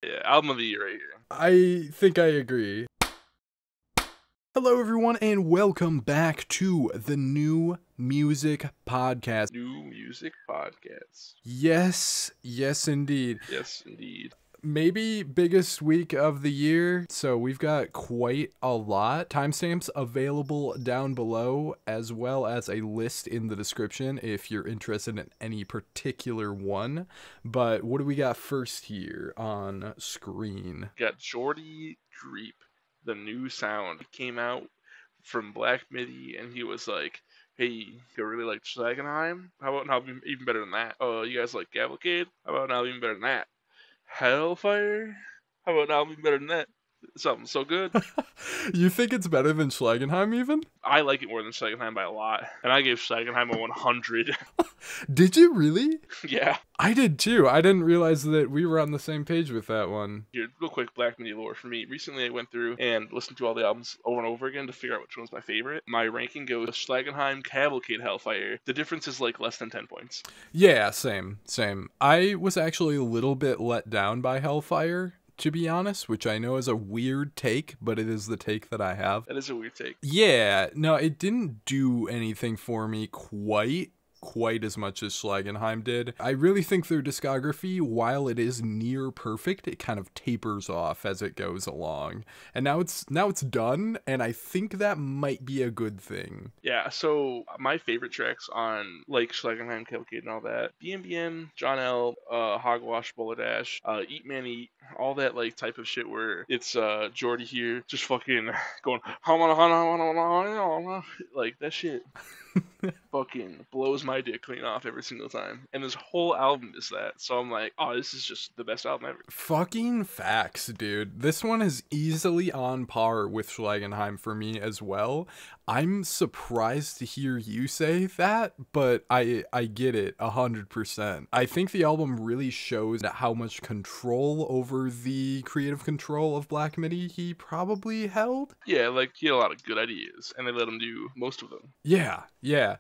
Yeah, album of the year right here. I think I agree. Hello, everyone, and welcome back to the New Music Podcast. New music podcast. Yes, indeed. Yes, indeed. Maybe biggest week of the year, so we've got quite a lot. Timestamps available down below, as well as a list in the description if you're interested in any particular one. But what do we got first here on screen? We got Geordie Greep, the new sound. He came out from Black Midi and he was like, hey, you really like Schlagenheim? How about now even better than that? Oh, you guys like Cavalcade? How about now even better than that? Hellfire? How about now even better than that? Something so good. You think it's better than Schlagenheim even? I like it more than Schlagenheim by a lot. And I gave Schlagenheim a 100. Did you really? Yeah. I did too. I didn't realize that we were on the same page with that one. Here, real quick, Black Midi lore for me. Recently, I went through and listened to all the albums over and over again to figure out which one's my favorite. My ranking goes Schlagenheim, Cavalcade, Hellfire. The difference is like less than 10 points. Yeah, same. I was actually a little bit let down by Hellfire, to be honest, which I know is a weird take, but it is the take that I have. That is a weird take. Yeah, no, it didn't do anything for me quite as much as Schlagenheim did. I really think their discography, while it is near perfect, it kind of tapers off as it goes along. And now it's done, and I think that might be a good thing. Yeah, so my favorite tracks on like Schlagenheim, Cavalcade, and all that, BMBM, John L, Hogwash, Bowler Dash, Eat Man Eat, all that like type of shit where it's Geordie here just fucking going like that shit. Fucking blows my dick clean off every single time. And this whole album is that. So I'm like, oh, this is just the best album ever. Fucking facts, dude. This one is easily on par with Schlagenheim for me as well. I'm surprised to hear you say that, but I get it 100%. I think the album really shows how much control over the creative control of Black Midi he probably held. Yeah, like he had a lot of good ideas, and they let him do most of them. Yeah.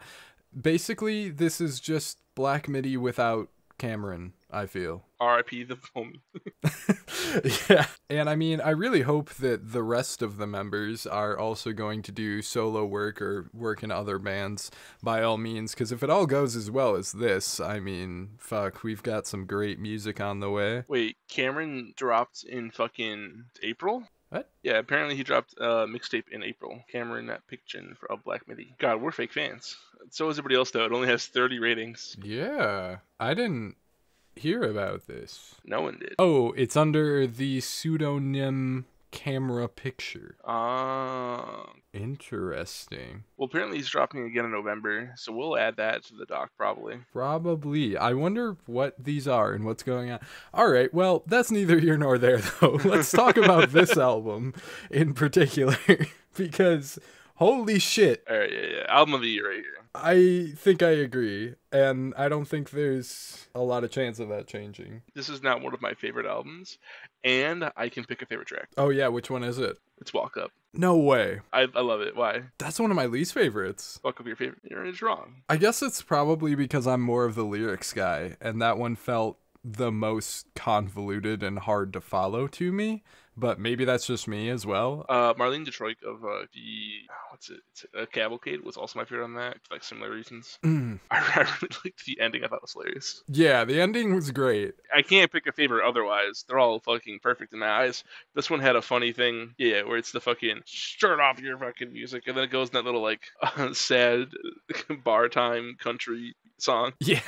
Basically, this is just Black Midi without Cameron, I feel. R.I.P. the homie. Yeah. And I mean, I really hope that the rest of the members are also going to do solo work or work in other bands by all means, because if it all goes as well as this, I mean, fuck, we've got some great music on the way. Wait, Cameron dropped in fucking April? What? Yeah, apparently he dropped a mixtape in April. Cameron Picton of Black Midi. God, we're fake fans. So is everybody else, though. It only has 30 ratings. Yeah. I didn't hear about this. No one did. Oh, it's under the pseudonym Camera Picture. Interesting. Well, apparently he's dropping again in November, so we'll add that to the doc probably. Probably. I wonder what these are and what's going on. All right, well, that's neither here nor there, though. Let's talk about this album in particular, because holy shit. All right, yeah. Album of the year right here. I think I agree, and I don't think there's a lot of chance of that changing. This is not one of my favorite albums, and I can pick a favorite track. Oh, yeah, which one is it? It's Walk Up. No way. I love it. Why? That's one of my least favorites. Walk Up your favorite? It's wrong. I guess it's probably because I'm more of the lyrics guy, and that one felt the most convoluted and hard to follow to me, but maybe that's just me as well. Marlene Detroit of Cavalcade was also my favorite on that, for like similar reasons. I really liked the ending. I thought it was hilarious. Yeah, the ending was great. I can't pick a favorite otherwise. They're all fucking perfect in my eyes. This one had a funny thing, yeah, where it's the fucking start off your fucking music, and then it goes in that little like sad bar time country song. Yeah.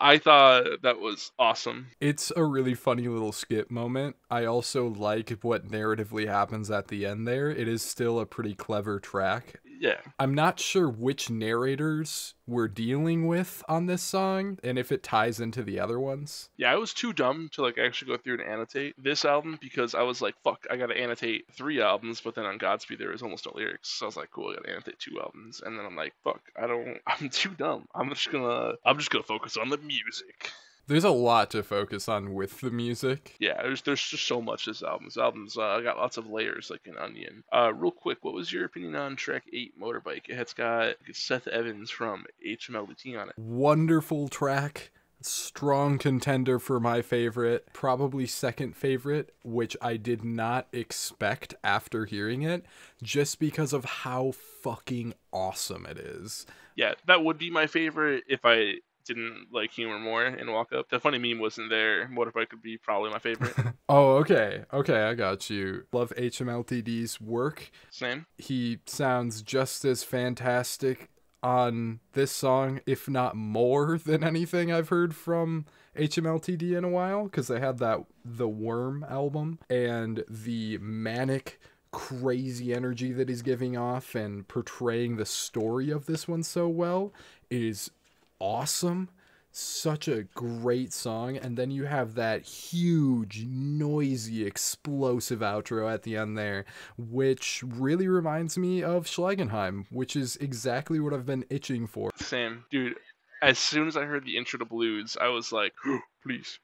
I thought that was awesome. It's a really funny little skip moment. I also like what narratively happens at the end there. It is still a pretty clever track. Yeah. I'm not sure which narrators we're dealing with on this song and if it ties into the other ones. Yeah, I was too dumb to like actually go through and annotate this album because I was like, fuck, I gotta annotate 3 albums, but then on Godspeed there was almost no lyrics. So I was like, cool, I gotta annotate 2 albums. And then I'm like, fuck, I'm too dumb. I'm just gonna focus on the music. There's a lot to focus on with the music. Yeah, there's just so much this album. This album's got lots of layers like an onion. Real quick, what was your opinion on track 8, Motorbike? It's got Seth Evans from HMLBT on it. Wonderful track. Strong contender for my favorite, probably second favorite, which I did not expect after hearing it, just because of how fucking awesome it is. Yeah, that would be my favorite if I didn't like Humor more and Walk Up. The funny meme wasn't there. What If I Could Be probably my favorite. Oh, okay. Okay, I got you. Love HMLTD's work. Same. He sounds just as fantastic on this song, if not more than anything I've heard from HMLTD in a while, because they had that The Worm album, and the manic, crazy energy that he's giving off and portraying the story of this one so well is awesome. Such a great song. And then you have that huge, noisy, explosive outro at the end there, which really reminds me of Schlegenheim, which is exactly what I've been itching for. Same. Dude, as soon as I heard the intro to Blues, I was like, oh, please.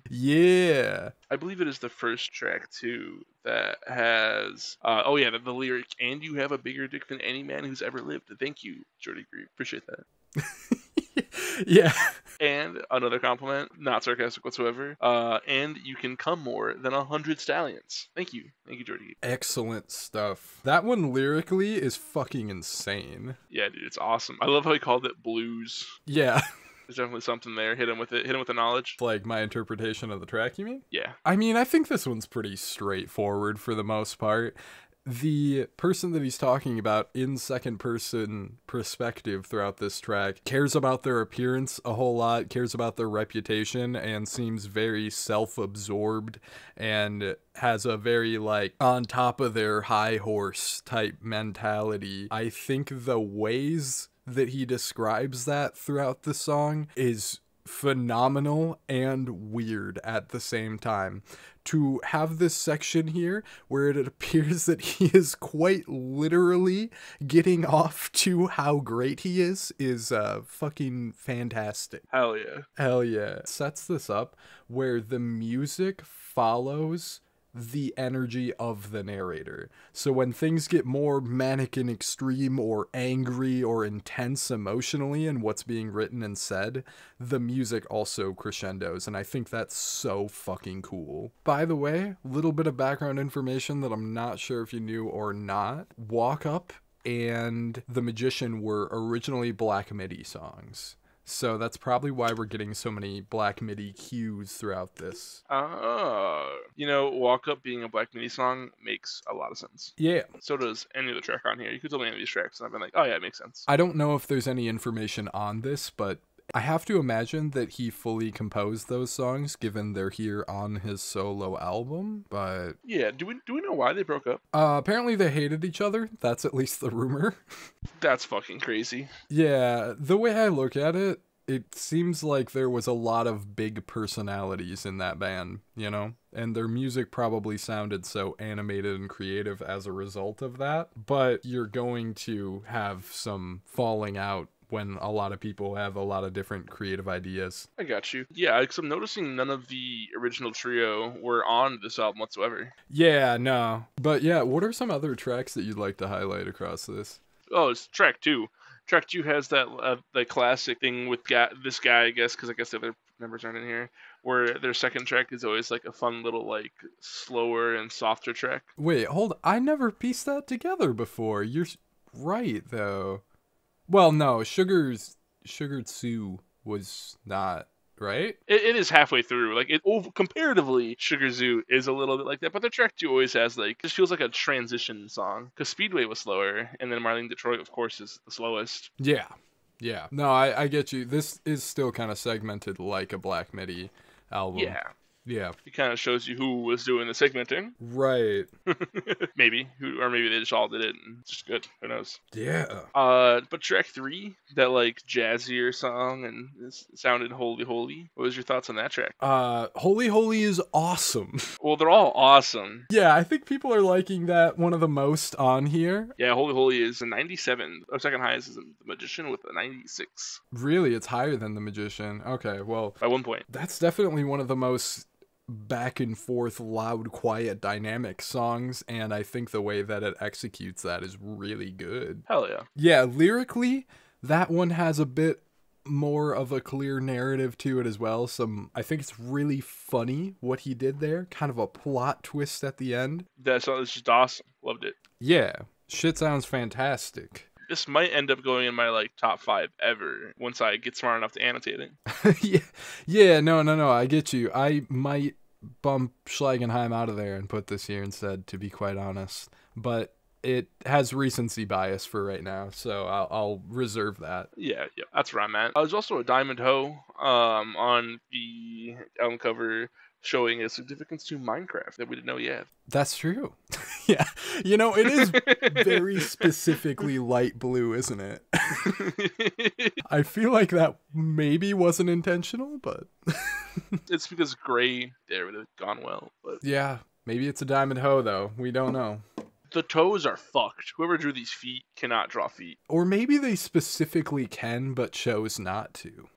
Yeah. I believe it is the first track, too, that has, the lyric, and you have a bigger dick than any man who's ever lived. Thank you, Geordie Greep. Appreciate that. Yeah. And another compliment, not sarcastic whatsoever. And you can come more than 100 stallions. Thank you, Geordie. Excellent stuff. That one lyrically is fucking insane. Yeah, dude, it's awesome. I love how he called it blues. Yeah. There's definitely something there. Hit him with it. Hit him with the knowledge. Like my interpretation of the track, you mean? Yeah. I mean, I think this one's pretty straightforward for the most part. The person that he's talking about in second person perspective throughout this track cares about their appearance a whole lot, cares about their reputation, and seems very self-absorbed and has a very like on top of their high horse type mentality. I think the ways that he describes that throughout the song is phenomenal and weird at the same time. To have this section here where it appears that he is quite literally getting off to how great he is fucking fantastic. Hell yeah. Hell yeah. It sets this up where the music follows the energy of the narrator. So when things get more manic and extreme or angry or intense emotionally in what's being written and said, the music also crescendos, and I think that's so fucking cool. By the way, a little bit of background information that I'm not sure if you knew or not. Walk Up and The Magician were originally Black MIDI songs. So that's probably why we're getting so many Black MIDI cues throughout this. Walk Up being a Black MIDI song makes a lot of sense. Yeah. So does any other track on here. You could tell me any of these tracks, and I've been like, oh yeah, it makes sense. I don't know if there's any information on this, but I have to imagine that he fully composed those songs, given they're here on his solo album, but... Yeah, do we know why they broke up? Apparently they hated each other. That's at least the rumor. That's fucking crazy. Yeah, the way I look at it, it seems like there was a lot of big personalities in that band, you know? And their music probably sounded so animated and creative as a result of that, but you're going to have some falling out when a lot of people have a lot of different creative ideas. I got you. Yeah, because I'm noticing none of the original trio were on this album whatsoever. Yeah, no. But yeah, what are some other tracks that you'd like to highlight across this? Oh, it's track 2. Track 2 has that the classic thing with this guy, I guess, because I guess the other members aren't in here, where their second track is always like a fun little like slower and softer track. Wait, hold on. I never pieced that together before. You're right, though. Well, no, Sugar Sue was not, right? It is halfway through. Like comparatively, Sugar Zoo is a little bit like that, but the track 2 always has like just feels like a transition song. Because Speedway was slower, and then Marlene Detroit, of course, is the slowest. Yeah. No, I get you. This is still kind of segmented like a Black MIDI album. Yeah. It kind of shows you who was doing the segmenting. Right. Maybe they just all did it and it's just good. Who knows? Yeah. But track 3, that like jazzier song and it sounded Holy Holy. What was your thoughts on that track? Holy Holy is awesome. Well, they're all awesome. Yeah, I think people are liking that one of the most on here. Yeah, Holy Holy is a 97. Our second highest is The Magician with a 96. Really? It's higher than The Magician. Okay, well. By 1 point. That's definitely one of the most back and forth, loud, quiet, dynamic songs, and I think the way that it executes that is really good. Hell yeah. Yeah, lyrically, that one has a bit more of a clear narrative to it as well. I think it's really funny what he did there. Kind of a plot twist at the end. That song is just awesome. Loved it. Yeah, shit sounds fantastic. This might end up going in my like top 5 ever once I get smart enough to annotate yeah, yeah, no, I get you. I might bump Schlagenheim out of there and put this here instead, to be quite honest. But it has recency bias for right now, so I'll reserve that. Yeah, that's where I'm at. There's also a Diamond Hoe on the album cover showing its significance to Minecraft that we didn't know yet. That's true. Yeah, it is very specifically light blue, isn't it? I feel like that maybe wasn't intentional, but it's because gray there would have gone well. But yeah, maybe it's a Diamond Hoe though. We don't know. The toes are fucked. Whoever drew these feet cannot draw feet. Or maybe they specifically can, but chose not to.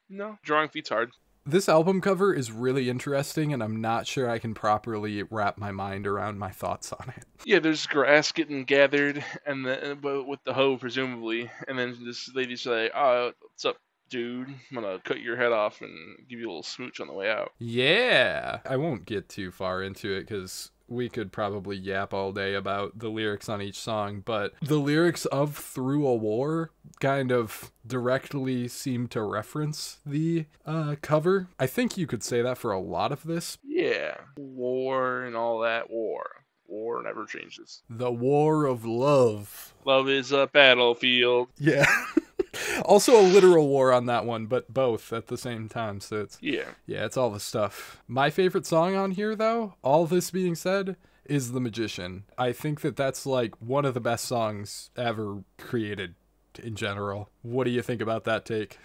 No. Drawing feet's hard. This album cover is really interesting, and I'm not sure I can properly wrap my mind around my thoughts on it. Yeah, there's grass getting gathered, and with the hoe, presumably. And then this lady's like, oh, what's up, dude? I'm gonna cut your head off and give you a little smooch on the way out. Yeah! I won't get too far into it, because we could probably yap all day about the lyrics on each song, but the lyrics of Through a War kind of directly seem to reference the cover. I think you could say that for a lot of this. Yeah. War and all that. War never changes. The war of love. Love is a battlefield. Yeah. Also a literal war on that one, but both at the same time, so it's it's all the stuff. My favorite song on here, though, all this being said, is The Magician. I think that's like one of the best songs ever created in general. What do you think about that take?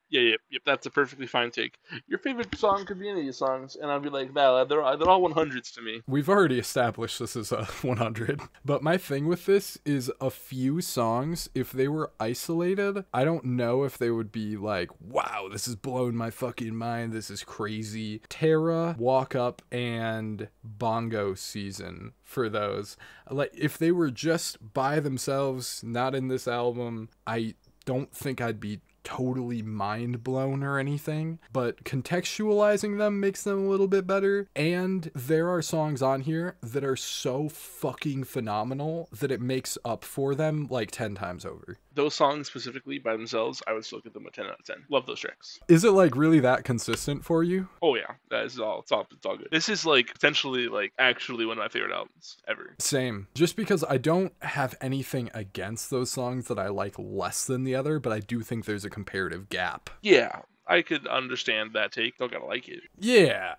Yep, that's a perfectly fine take. Your favorite song could be any of these songs, and I'd be like, no, they're all 100s to me. We've already established this as a 100. But my thing with this is a few songs, if they were isolated, I don't know if they would be like, wow, this has blown my fucking mind, this is crazy. Terra, Walk Up, and Bongo Season for those. Like, if they were just by themselves, not in this album, I don't think I'd be totally mind blown or anything, but contextualizing them makes them a little bit better. And there are songs on here that are so fucking phenomenal that it makes up for them like 10 times over. Those songs specifically by themselves, I would still give them a 10 out of 10. Love those tracks. Is it like really that consistent for you? Oh yeah, that is all. It's all good. This is like potentially like actually one of my favorite albums ever. Same. Just because I don't have anything against those songs that I like less than the other, but I do think there's a comparative gap. Yeah, I could understand that take. Don't gotta like it. Yeah.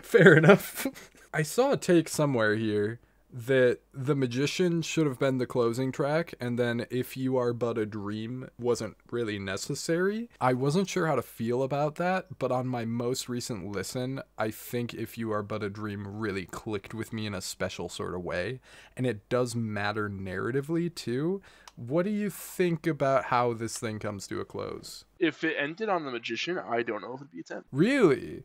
Fair enough. I saw a take somewhere here that The Magician should have been the closing track, and then If You Are But a Dream wasn't really necessary. I wasn't sure how to feel about that, but on my most recent listen, I think If You Are But a Dream really clicked with me in a special sort of way, and it does matter narratively too. What do you think about how this thing comes to a close? If it ended on The Magician, I don't know if it'd be a 10. Really?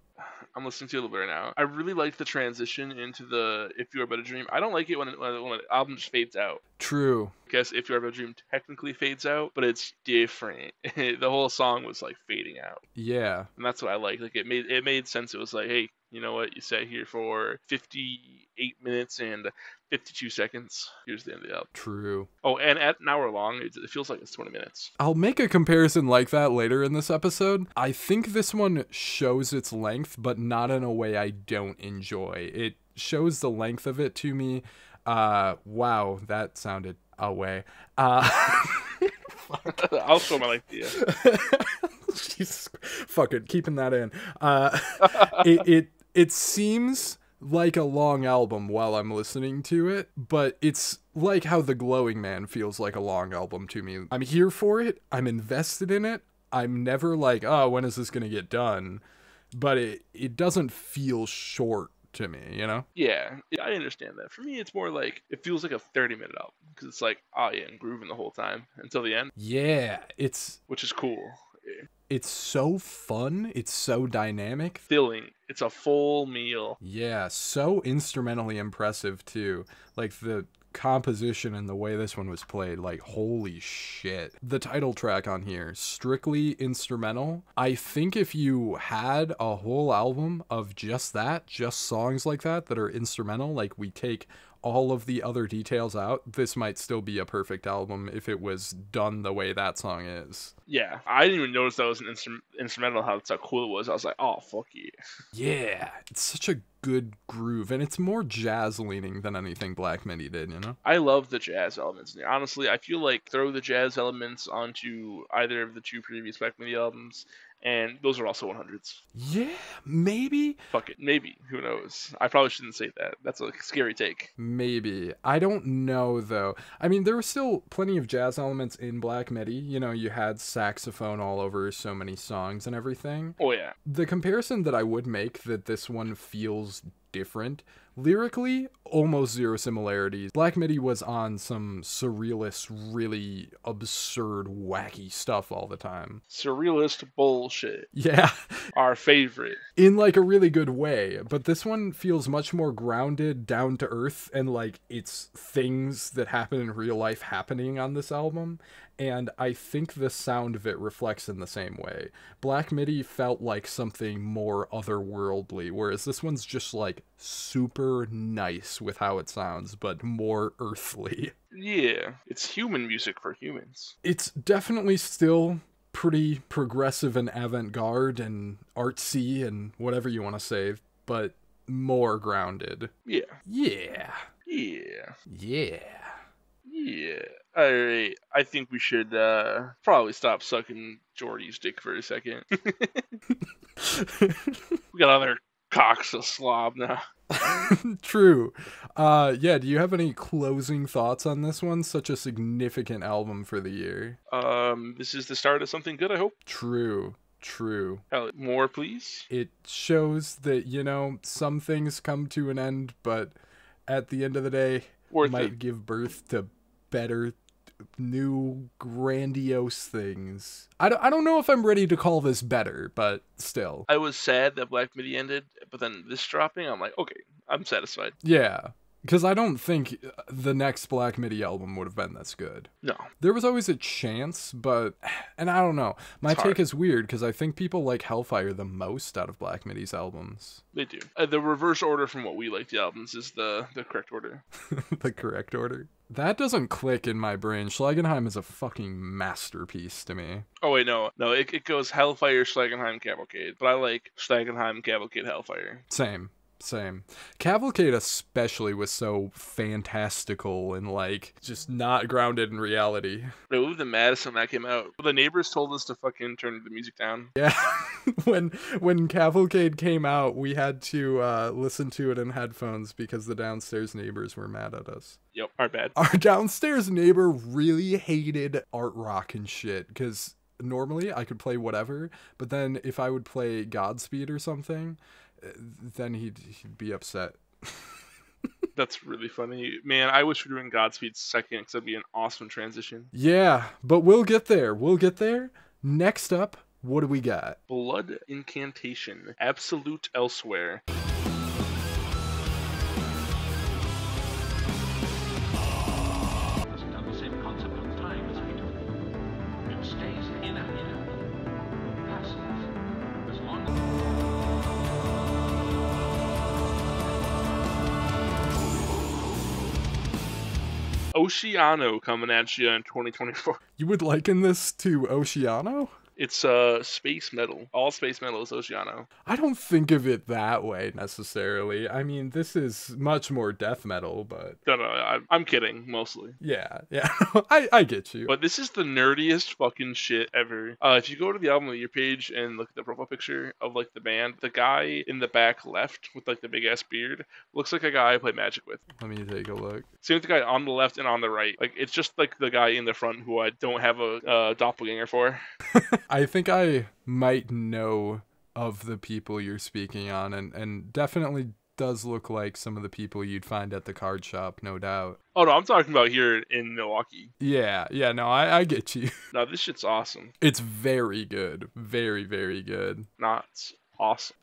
I'm listening to it a little bit right now. I really like the transition into the If You Are But a Dream. I don't like it when the album just fades out. True. I guess If You Are But a Dream technically fades out, but it's different. The whole song was like fading out. Yeah. And that's what I like. Like it made sense. It was like, hey, you know what? You sat here for 58 minutes and 52 seconds. Here's the end of the album. True. Oh, and at an hour long, it feels like it's 20 minutes. I'll make a comparison like that later in this episode. I think this one shows its length, but not in a way I don't enjoy. It shows the length of it to me. Wow, that sounded away. I'll show my length to you. Jesus, fuck it, keeping that in. It seems like a long album while I'm listening to it, but it's like how The Glowing Man feels like a long album to me. I'm here for it. I'm invested in it. I'm never like, oh, when is this going to get done? But it doesn't feel short to me, you know? Yeah, I understand that. For me, it's more like, it feels like a 30-minute album, because it's like, oh yeah, I'm grooving the whole time until the end. Yeah, which is cool. Yeah. It's so fun. It's so dynamic. Filling. It's a full meal. Yeah, so instrumentally impressive too. Like the composition and the way this one was played, like, holy shit. The title track on here, strictly instrumental. I think if you had a whole album of just that, just songs like that are instrumental, like we take all of the other details out, this might still be a perfect album if it was done the way that song is. Yeah, I didn't even notice that was an instrumental, how cool it was. I was like, oh, fuck yeah. Yeah, it's such a good groove, and it's more jazz leaning than anything Black Midi did, you know? I love the jazz elements in there. Honestly, I feel like throw the jazz elements onto either of the 2 previous Black Midi albums, and those are also 100s. Yeah, maybe. Fuck it, maybe. Who knows? I probably shouldn't say that. That's a scary take. Maybe. I don't know, though. I mean, there were still plenty of jazz elements in Black Midi. You know, you had saxophone all over so many songs and everything. Oh, yeah. The comparison that I would make that this one feels different, lyrically, almost zero similarities. Black Midi was on some surrealist, really absurd, wacky stuff all the time. Surrealist bullshit. Yeah. Our favorite. In like a really good way, but this one feels much more grounded, down to earth, and like it's things that happen in real life happening on this album. And I think the sound of it reflects in the same way. Black Midi felt like something more otherworldly, whereas this one's just like super nice with how it sounds, but more earthly. Yeah, it's human music for humans. It's definitely still pretty progressive and avant-garde and artsy and whatever you want to say, but more grounded. Yeah. Yeah. Yeah. Yeah. Yeah. Alright, I think we should probably stop sucking Geordie's dick for a second. We got other cocks to slob now. True. Yeah, do you have any closing thoughts on this one? Such a significant album for the year. This is the start of something good, I hope. True. More, please? It shows that, you know, some things come to an end, but at the end of the day, might give birth to better, new, grandiose things. I don't know if I'm ready to call this better, but still. I was sad that Black Midi ended, but then this dropping, I'm like, okay, I'm satisfied. Yeah. Because I don't think the next Black Midi album would have been this good. No. There was always a chance, but... And I don't know. My take is weird, because I think people like Hellfire the most out of Black Midi's albums. They do. The reverse order from what we like the albums is the correct order. The correct order? That doesn't click in my brain. Schlagenheim is a fucking masterpiece to me. Oh, wait, no. No, it goes Hellfire, Schlagenheim, Cavalcade. But I like Schlagenheim, Cavalcade, Hellfire. Same. Cavalcade especially was so fantastical and like just not grounded in reality. We lived in Madison when that came out. The neighbors told us to fucking turn the music down. Yeah. when Cavalcade came out, we had to listen to it in headphones because the downstairs neighbors were mad at us. Yep, our bad. Our downstairs neighbor really hated art rock and shit because normally I could play whatever, but then if I would play Godspeed or something, then he'd be upset. That's really funny. Man, I wish we were doing Godspeed second because that'd be an awesome transition. Yeah, but we'll get there. Next up, what do we got? Blood Incantation. Absolute Elsewhere. Oceano coming at you in 2024. You would liken this to Oceano? It's space metal. All space metal is Oceano. I don't think of it that way necessarily. I mean, this is much more death metal, but... No, I'm kidding, mostly. Yeah, I get you. But this is the nerdiest fucking shit ever. If you go to the album of the year page and look at the profile picture of, like, the band, the guy in the back left with, like, the big-ass beard looks like a guy I play Magic with. Let me take a look. Same with the guy on the left and on the right. Like, it's just, like, the guy in the front who I don't have a doppelganger for. I think I might know of the people you're speaking on, and definitely does look like some of the people you'd find at the card shop, no doubt. Oh, no, I'm talking about here in Milwaukee. Yeah, no, I get you. No, this shit's awesome. It's very good. Very, very good. Nah, it's awesome.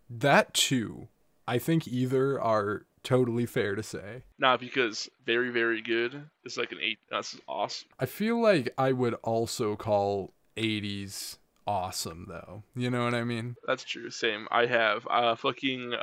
That too. I think either are totally fair to say. Not because very, very good is like an 8. That's awesome. I feel like I would also call 80s awesome, though. You know what I mean? That's true. Same. I have fucking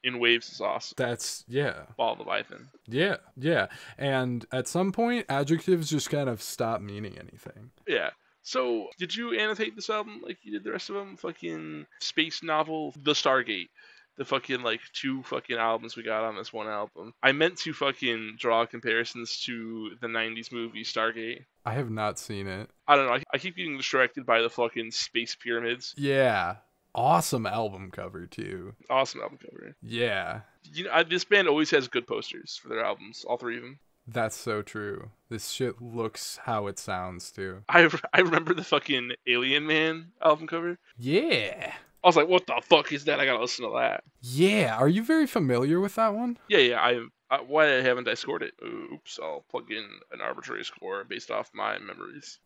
In Waves is awesome. That's, yeah. Ball Leviathan. Yeah, yeah. And at some point, adjectives just kind of stop meaning anything. Yeah. So, did you annotate this album like you did the rest of them? Fucking space novel, The Stargate. The fucking, like, 2 fucking albums we got on this one album. I meant to fucking draw comparisons to the 90s movie Stargate. I have not seen it. I don't know. I keep getting distracted by the fucking space pyramids. Yeah. Awesome album cover, too. Awesome album cover. Yeah. You know, this band always has good posters for their albums, all 3 of them. That's so true. This shit looks how it sounds, too. I remember the fucking Alien Man album cover. Yeah. I was like, what the fuck is that? I gotta listen to that. Yeah. Are you very familiar with that one? Yeah. Why haven't I scored it? Oops, I'll plug in an arbitrary score based off my memories.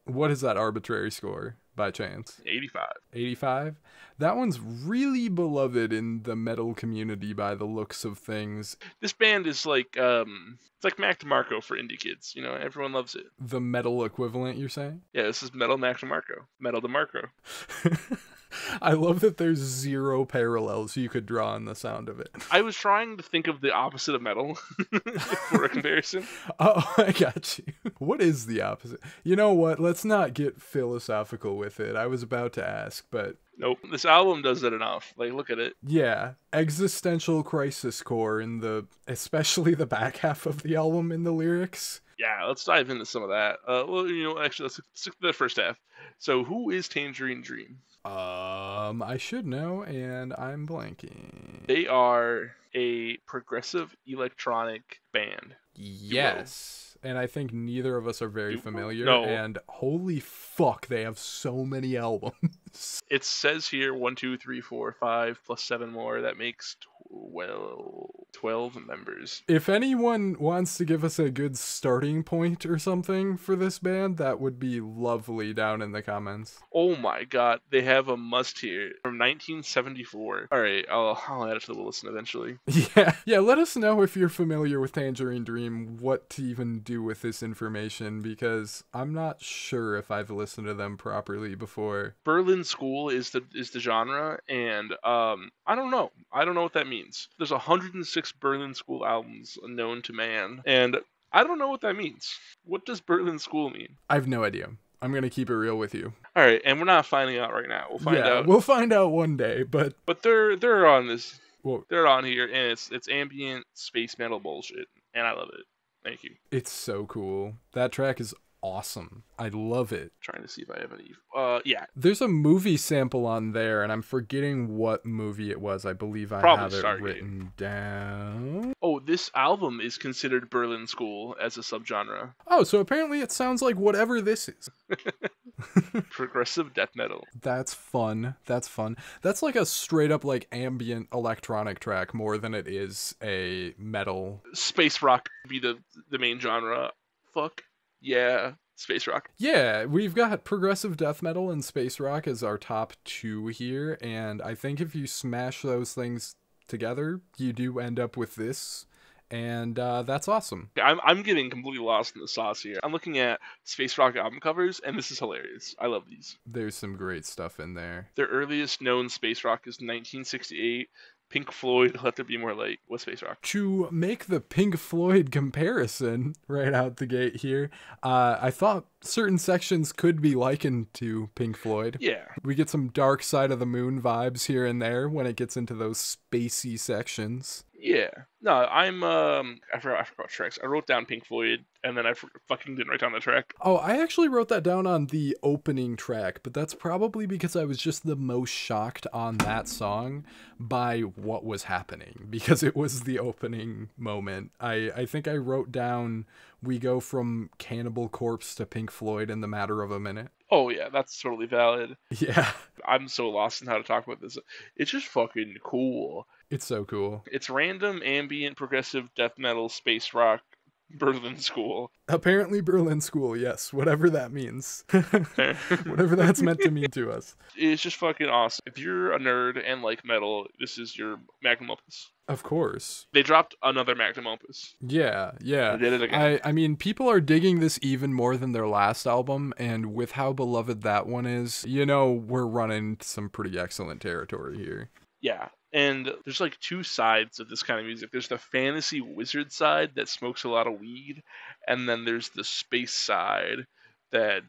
What is that arbitrary score, by chance? 85. 85? That one's really beloved in the metal community by the looks of things. This band is like, it's like Mac DeMarco for indie kids. You know, everyone loves it. The metal equivalent, you're saying? Yeah, this is Metal Mac DeMarco. Metal DeMarco. I love that there's 0 parallels you could draw in the sound of it. I was trying to think of the opposite of metal for a comparison. Oh, I got you. What is the opposite? You know what? Let's not get philosophical with it. I was about to ask, but... Nope. This album does it enough. Like, look at it. Yeah. Existential crisis core in especially the back half of the album in the lyrics. Yeah, let's dive into some of that. Well, you know, actually, let's stick to the first half. So, who is Tangerine Dream? I should know, and I'm blanking. They are a progressive electronic band. Yes. And I think neither of us are very familiar. No. And holy fuck, they have so many albums. It says here 1, 2, 3, 4, 5 plus 7 more. That makes 12 members. If anyone wants to give us a good starting point or something for this band, that would be lovely down in the comments. Oh my god, they have a must here from 1974. Alright, I'll add it to the listen eventually. Yeah, let us know if you're familiar with Tangerine Dream, what to even do with this information, because I'm not sure if I've listened to them properly before. Berlin School is the genre, and I don't know what that means. There's 106 Berlin School albums known to man, and I don't know what that means. What does Berlin School mean? I have no idea. I'm gonna keep it real with you. All right, and we're not finding out right now. We'll find out. We'll find out one day, but they're on this. Well, they're on here, and it's ambient space metal bullshit, and I love it. Thank you. It's so cool. That track is awesome. I love it. Trying to see if I have any. Yeah. There's a movie sample on there, and I'm forgetting what movie it was. I believe I Probably have it Stargate. written down. Oh, this album is considered Berlin School as a subgenre. Oh, so apparently it sounds like whatever this is. Progressive death metal. That's fun. That's fun. That's like a straight up like ambient electronic track more than it is a metal. Space rock would be the main genre. Fuck yeah, space rock. Yeah, we've got progressive death metal and space rock as our top 2 here, and I think if you smash those things together, you do end up with this. And that's awesome. I'm getting completely lost in the sauce here. I'm looking at space rock album covers, and this is hilarious. I love these. There's some great stuff in there. Their earliest known space rock is 1968. Pink Floyd, Let There Be More Light. What's space rock? To make the Pink Floyd comparison right out the gate here, I thought certain sections could be likened to Pink Floyd. Yeah. We get some Dark Side of the Moon vibes here and there when it gets into those spacey sections. Yeah. No, I forgot what tracks. I wrote down Pink Floyd, and then I fucking didn't write down the track. Oh, I actually wrote that down on the opening track, but that's probably because I was just the most shocked on that song by what was happening, because it was the opening moment. I think I wrote down, we go from Cannibal Corpse to Pink Floyd in the matter of a minute. Oh, yeah, that's totally valid. Yeah. I'm so lost in how to talk about this. It's just fucking cool. It's so cool. It's random, ambient, progressive, death metal, space rock, Berlin School. Apparently Berlin School, yes, whatever that means. Whatever that's meant to mean to us. It's just fucking awesome. If you're a nerd and like metal, this is your magnum opus. Of course. They dropped another magnum opus. Yeah. They did it again. I mean, people are digging this even more than their last album, and with how beloved that one is, you know, we're running some pretty excellent territory here. Yeah. And there's like two sides of this kind of music. There's the fantasy wizard side that smokes a lot of weed, and then there's the space side that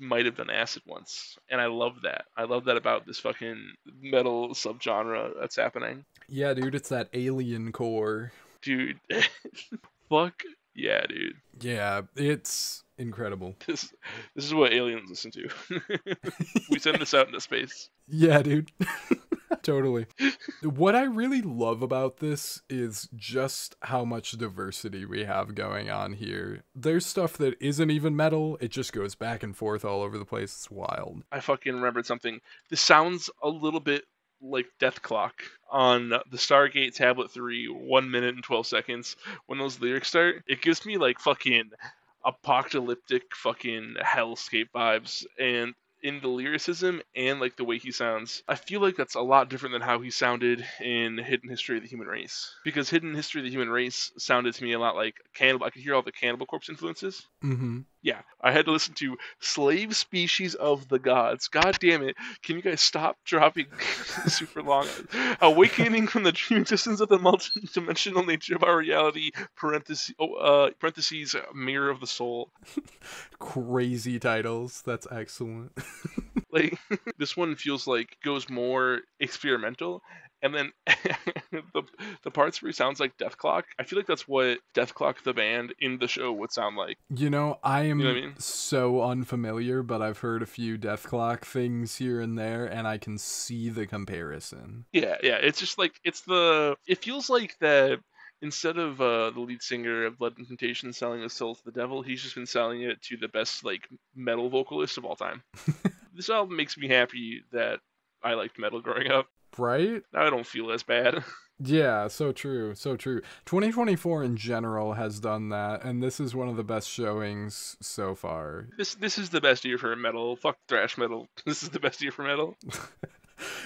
might have done acid once. And I love that. I love that about this fucking metal subgenre that's happening. Yeah, dude, it's that alien core. Dude, fuck yeah, dude. Yeah, it's incredible. This is what aliens listen to. We send this out into space. Yeah, dude. Totally. What I really love about this is just how much diversity we have going on here. There's stuff that isn't even metal. It just goes back and forth all over the place. It's wild. I fucking remembered something. This sounds a little bit like Death Clock on the Stargate Tablet 3, 1 minute and 12 seconds. When those lyrics start, it gives me like fucking apocalyptic fucking hellscape vibes. And in the lyricism and like the way he sounds, I feel like that's a lot different than how he sounded in Hidden History of the Human Race. Because Hidden History of the Human Race sounded to me a lot like Cannibal. I could hear all the Cannibal Corpse influences. Mm-hmm. Yeah, I had to listen to Slave Species of the Gods. God damn it. Can you guys stop dropping super long? Awakening from the dream existence of the multi-dimensional nature of our reality, parentheses, mirror of the soul. Crazy titles. That's excellent. Like, this one feels like goes more experimental. And then the parts where he sounds like Death Clock, I feel like that's what Death Clock the band in the show would sound like. You know, I am You know what I mean? so unfamiliar, but I've heard a few Death Clock things here and there, and I can see the comparison. Yeah. It's just like, it feels like that instead of the lead singer of Blood Incantation selling his soul to the devil, he's just been selling it to the best, like, metal vocalist of all time. This album makes me happy that I liked metal growing up. Right? Now I don't feel as bad. Yeah, so true, so true. 2024 in general has done that, and this is one of the best showings so far. This is the best year for metal. Fuck thrash metal. This is the best year for metal.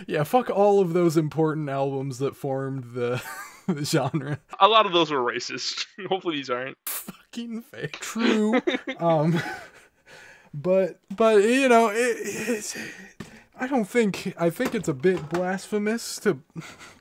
Yeah, fuck all of those important albums that formed the genre. A lot of those were racist. Hopefully these aren't. Fucking fake. True. But you know, I think it's a bit blasphemous to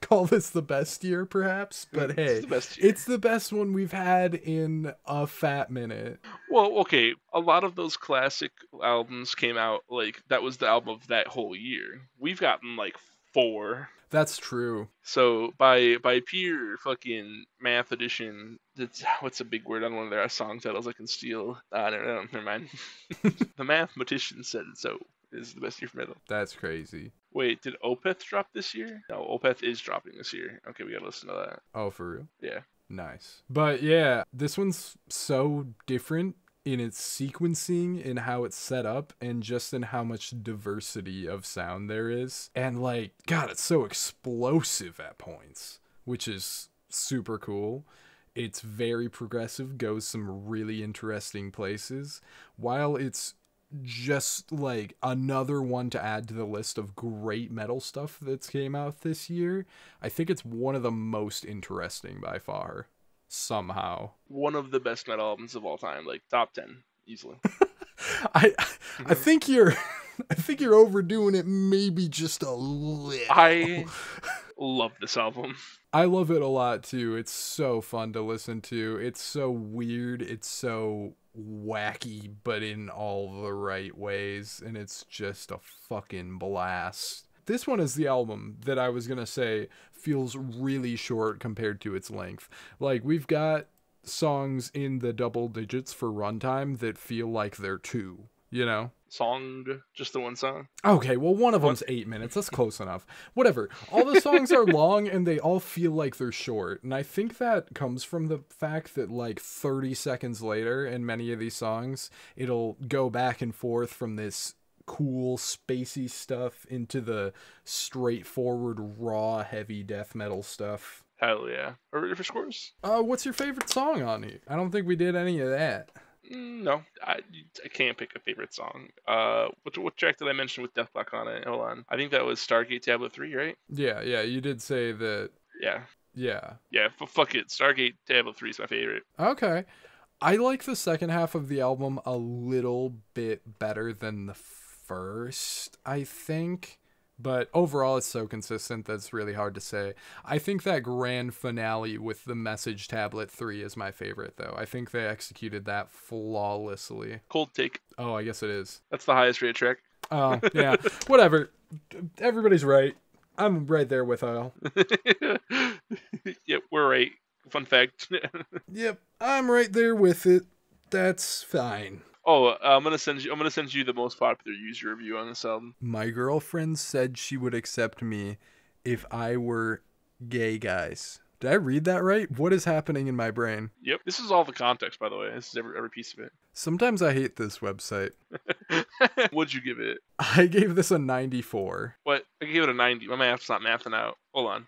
call this the best year, perhaps, but hey, it's the best one we've had in a fat minute. Well, okay, a lot of those classic albums came out, like, that was the album of that whole year. We've gotten, like, 4. That's true. So, by pure fucking math addition, what's a big word on one of their song titles I can steal? I don't know, never mind. The mathematician said it so. Is the best year for metal. That's crazy. Wait, did Opeth drop this year? No, Opeth is dropping this year. Okay, we gotta listen to that. Oh, for real? Yeah. Nice. But yeah, this one's so different in its sequencing, in how it's set up, and just in how much diversity of sound there is. And like, God, it's so explosive at points, which is super cool. It's very progressive, goes some really interesting places, while it's just like another one to add to the list of great metal stuff that's came out this year. I think it's one of the most interesting by far, somehow. One of the best metal albums of all time, like top 10 easily. I think you're overdoing it maybe just a little. I love this album. I love it a lot too. It's so fun to listen to. It's so weird. It's so wacky, but in all the right ways, and it's just a fucking blast. This one is the album that I was gonna say feels really short compared to its length. Like, we've got songs in the double digits for runtime that feel like they're 2, you know? Just the one song? Okay, well, one of them's 8 minutes. That's close enough. Whatever. All the songs are long, and they all feel like they're short. And I think that comes from the fact that, like, 30 seconds later, in many of these songs, it'll go back and forth from this cool, spacey stuff into the straightforward, raw, heavy death metal stuff. Hell yeah. Are we ready for scores? What's your favorite song on it? I don't think we did any of that. No, I can't pick a favorite song. What track did I mention with Death Block on it? Hold on. I think that was Stargate Tablet 3, right? Yeah, you did say that. Yeah. Yeah. Yeah, fuck it. Stargate Tablet 3 is my favorite. Okay. I like the second half of the album a little bit better than the first, I think. But overall, it's so consistent that it's really hard to say. I think that grand finale with the Message Tablet 3 is my favorite, though. I think they executed that flawlessly. Cold take. Oh, I guess it is. That's the highest rated track. Oh, yeah. Whatever. Everybody's right. I'm right there with Al. Yep, we're right. Fun fact. Yep, I'm right there with it. That's fine. Oh, I'm gonna send you the most popular user review on this album. My girlfriend said she would accept me if I were gay, guys. Did I read that right? What is happening in my brain? Yep. This is all the context, by the way. This is every piece of it. Sometimes I hate this website. What'd you give it? I gave this a 94. What? I gave it a 90. My math's not mathing out. Hold on.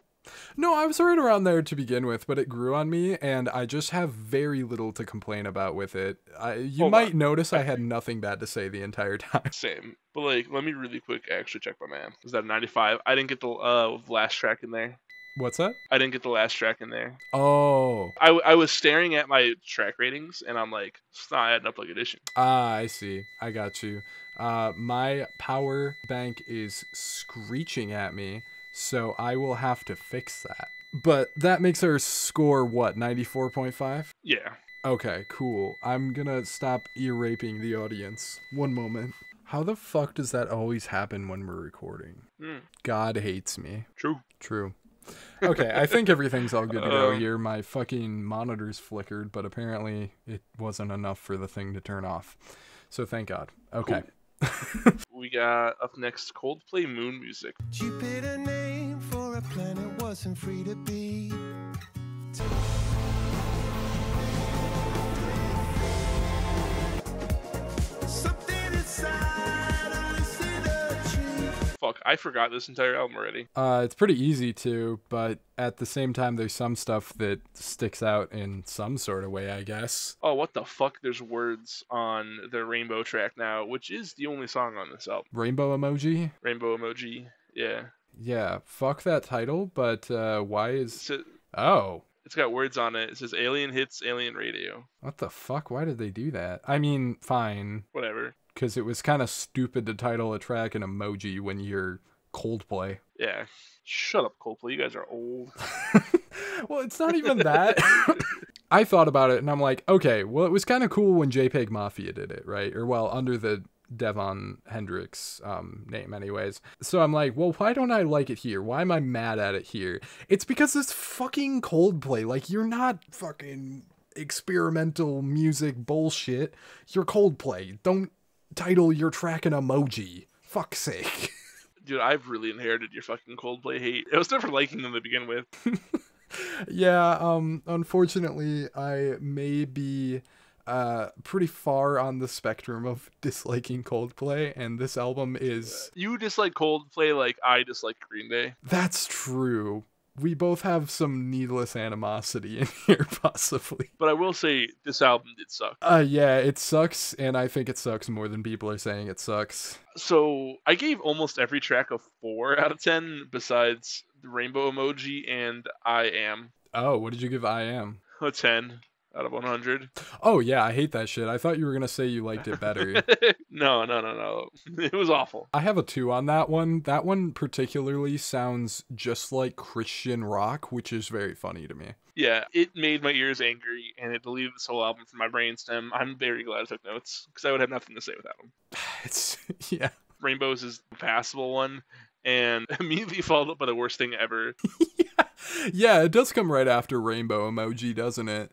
No, I was right around there to begin with, but it grew on me, and I just have very little to complain about with it. You might notice I had nothing bad to say the entire time. Same. But, let me really quick actually check my math. Is that a 95? I didn't get the last track in there. What's that? I didn't get the last track in there. Oh. I was staring at my track ratings, and I'm like, it's not adding up like addition. Ah, I see. I got you. My power bank is screeching at me, so I will have to fix that. But that makes our score, what, 94.5? Yeah. Okay, cool. I'm gonna stop ear-raping the audience. One moment. How the fuck does that always happen when we're recording? God hates me. True. Okay, I think everything's all good to go here. My fucking monitor's flickered, but apparently it wasn't enough for the thing to turn off. So thank God. Okay. Cool. We got up next Coldplay Moon Music. Jupiter name for a planet wasn't free to be. Something inside only see the tree. Fuck, I forgot this entire album already. It's pretty easy to, but at the same time, there's some stuff that sticks out in some sort of way, I guess. Oh, what the fuck? There's words on the Rainbow track now, which is the only song on this album. Rainbow emoji? Rainbow emoji, yeah. Yeah, fuck that title, but why is... Oh. It's got words on it. It says Alien Hits, Alien Radio. What the fuck? Why did they do that? I mean, fine. Whatever. Because it was kind of stupid to title a track an emoji when you're Coldplay. Yeah. Shut up, Coldplay. You guys are old. Well, it's not even that. I thought about it, and I'm like, okay, well, it was kind of cool when JPEG Mafia did it, right? Or, well, under the Devon Hendrix name anyways. So I'm like, well, why don't I like it here? Why am I mad at it here? It's because it's fucking Coldplay. Like, you're not fucking experimental music bullshit. You're Coldplay. Don't title your track an emoji. Fuck's sake. Dude, I've really inherited your fucking Coldplay hate. I was never liking them to begin with. Yeah, unfortunately, I may be pretty far on the spectrum of disliking Coldplay, and this album is... You dislike Coldplay like I dislike Green Day. That's true. We both have some needless animosity in here, possibly. But I will say, this album did suck. Yeah, it sucks, and I think it sucks more than people are saying it sucks. So, I gave almost every track a 4 out of 10, besides the Rainbow Emoji and I Am. Oh, what did you give I Am? A 10 out of 100. Oh, yeah, I hate that shit. I thought you were going to say you liked it better. No. It was awful. I have a 2 on that one. That one particularly sounds just like Christian rock, which is very funny to me. Yeah, it made my ears angry, and it deleted this whole album from my brainstem. I'm very glad I took notes, because I would have nothing to say without them. It's, yeah. Rainbows is the passable one, and immediately followed up by the worst thing ever. Yeah, it does come right after Rainbow Emoji, doesn't it?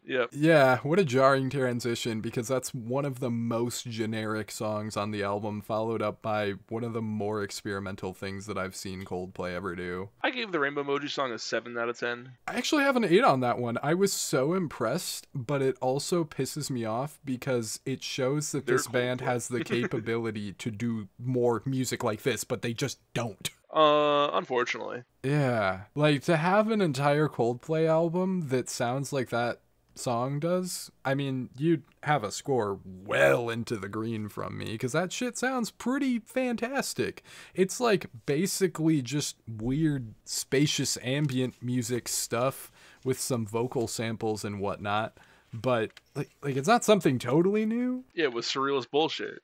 Yep. Yeah, what a jarring transition, because that's one of the most generic songs on the album, followed up by one of the more experimental things that I've seen Coldplay ever do. I gave the Rainbow Emoji song a 7 out of 10. I actually have an 8 on that one. I was so impressed, but it also pisses me off because it shows that this band has the capability to do more music like this, but they just don't. Unfortunately. Yeah, like to have an entire Coldplay album that sounds like that song does, I mean, you'd have a score well into the green from me, because that shit sounds pretty fantastic. It's like basically just weird, spacious ambient music stuff with some vocal samples and whatnot, but like it's not something totally new. Yeah, it was surrealist bullshit.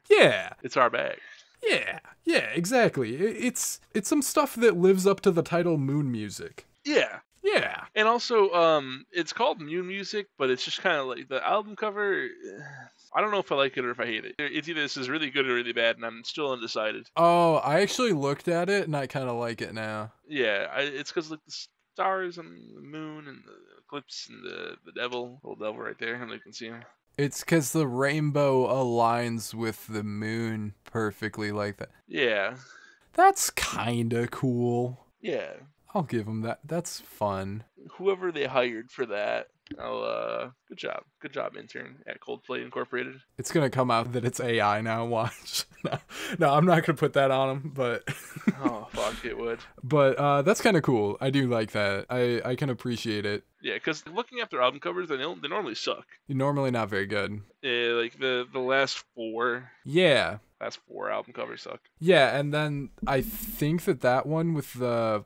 Yeah. It's our bag. Yeah, exactly. It's some stuff that lives up to the title Moon Music. Yeah. Yeah. And also, it's called Moon Music, but it's just kind of like the album cover. I don't know if I like it or if I hate it. It's either this is really good or really bad, and I'm still undecided. Oh, I actually looked at it, and I kind of like it now. Yeah, it's because like the stars and the moon and the eclipse and the devil, little devil right there, and you can see him. It's because the rainbow aligns with the moon perfectly like that. Yeah. That's kind of cool. Yeah. I'll give them that. That's fun. Whoever they hired for that, good job, intern at Coldplay Incorporated. It's gonna come out that it's AI now. Watch. No, I'm not gonna put that on them. But oh fuck, it would. But that's kind of cool. I do like that. I can appreciate it. Yeah, because looking at their album covers, they normally suck. Normally not very good. Yeah, like the last four. Yeah. Last four album covers suck. Yeah, and then I think that one with the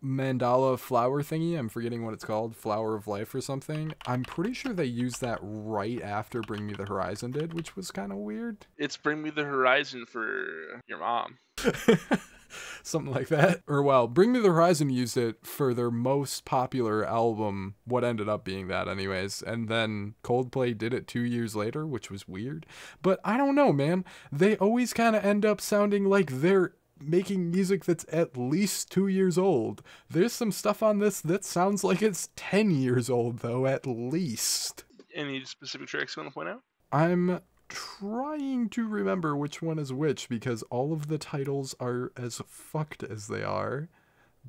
mandala flower thingy, I'm forgetting what it's called, Flower of Life or something, I'm pretty sure they used that right after Bring Me the Horizon did, which was kind of weird. It's Bring Me the Horizon for your mom. Something like that. Or well, Bring Me the Horizon used it for their most popular album, what ended up being that anyways, and then Coldplay did it 2 years later, which was weird. But I don't know, man, they always kind of end up sounding like they're making music that's at least 2 years old. There's some stuff on this that sounds like it's 10 years old, though, at least. Any specific tracks you want to point out? I'm trying to remember which one is which, because all of the titles are as fucked as they are.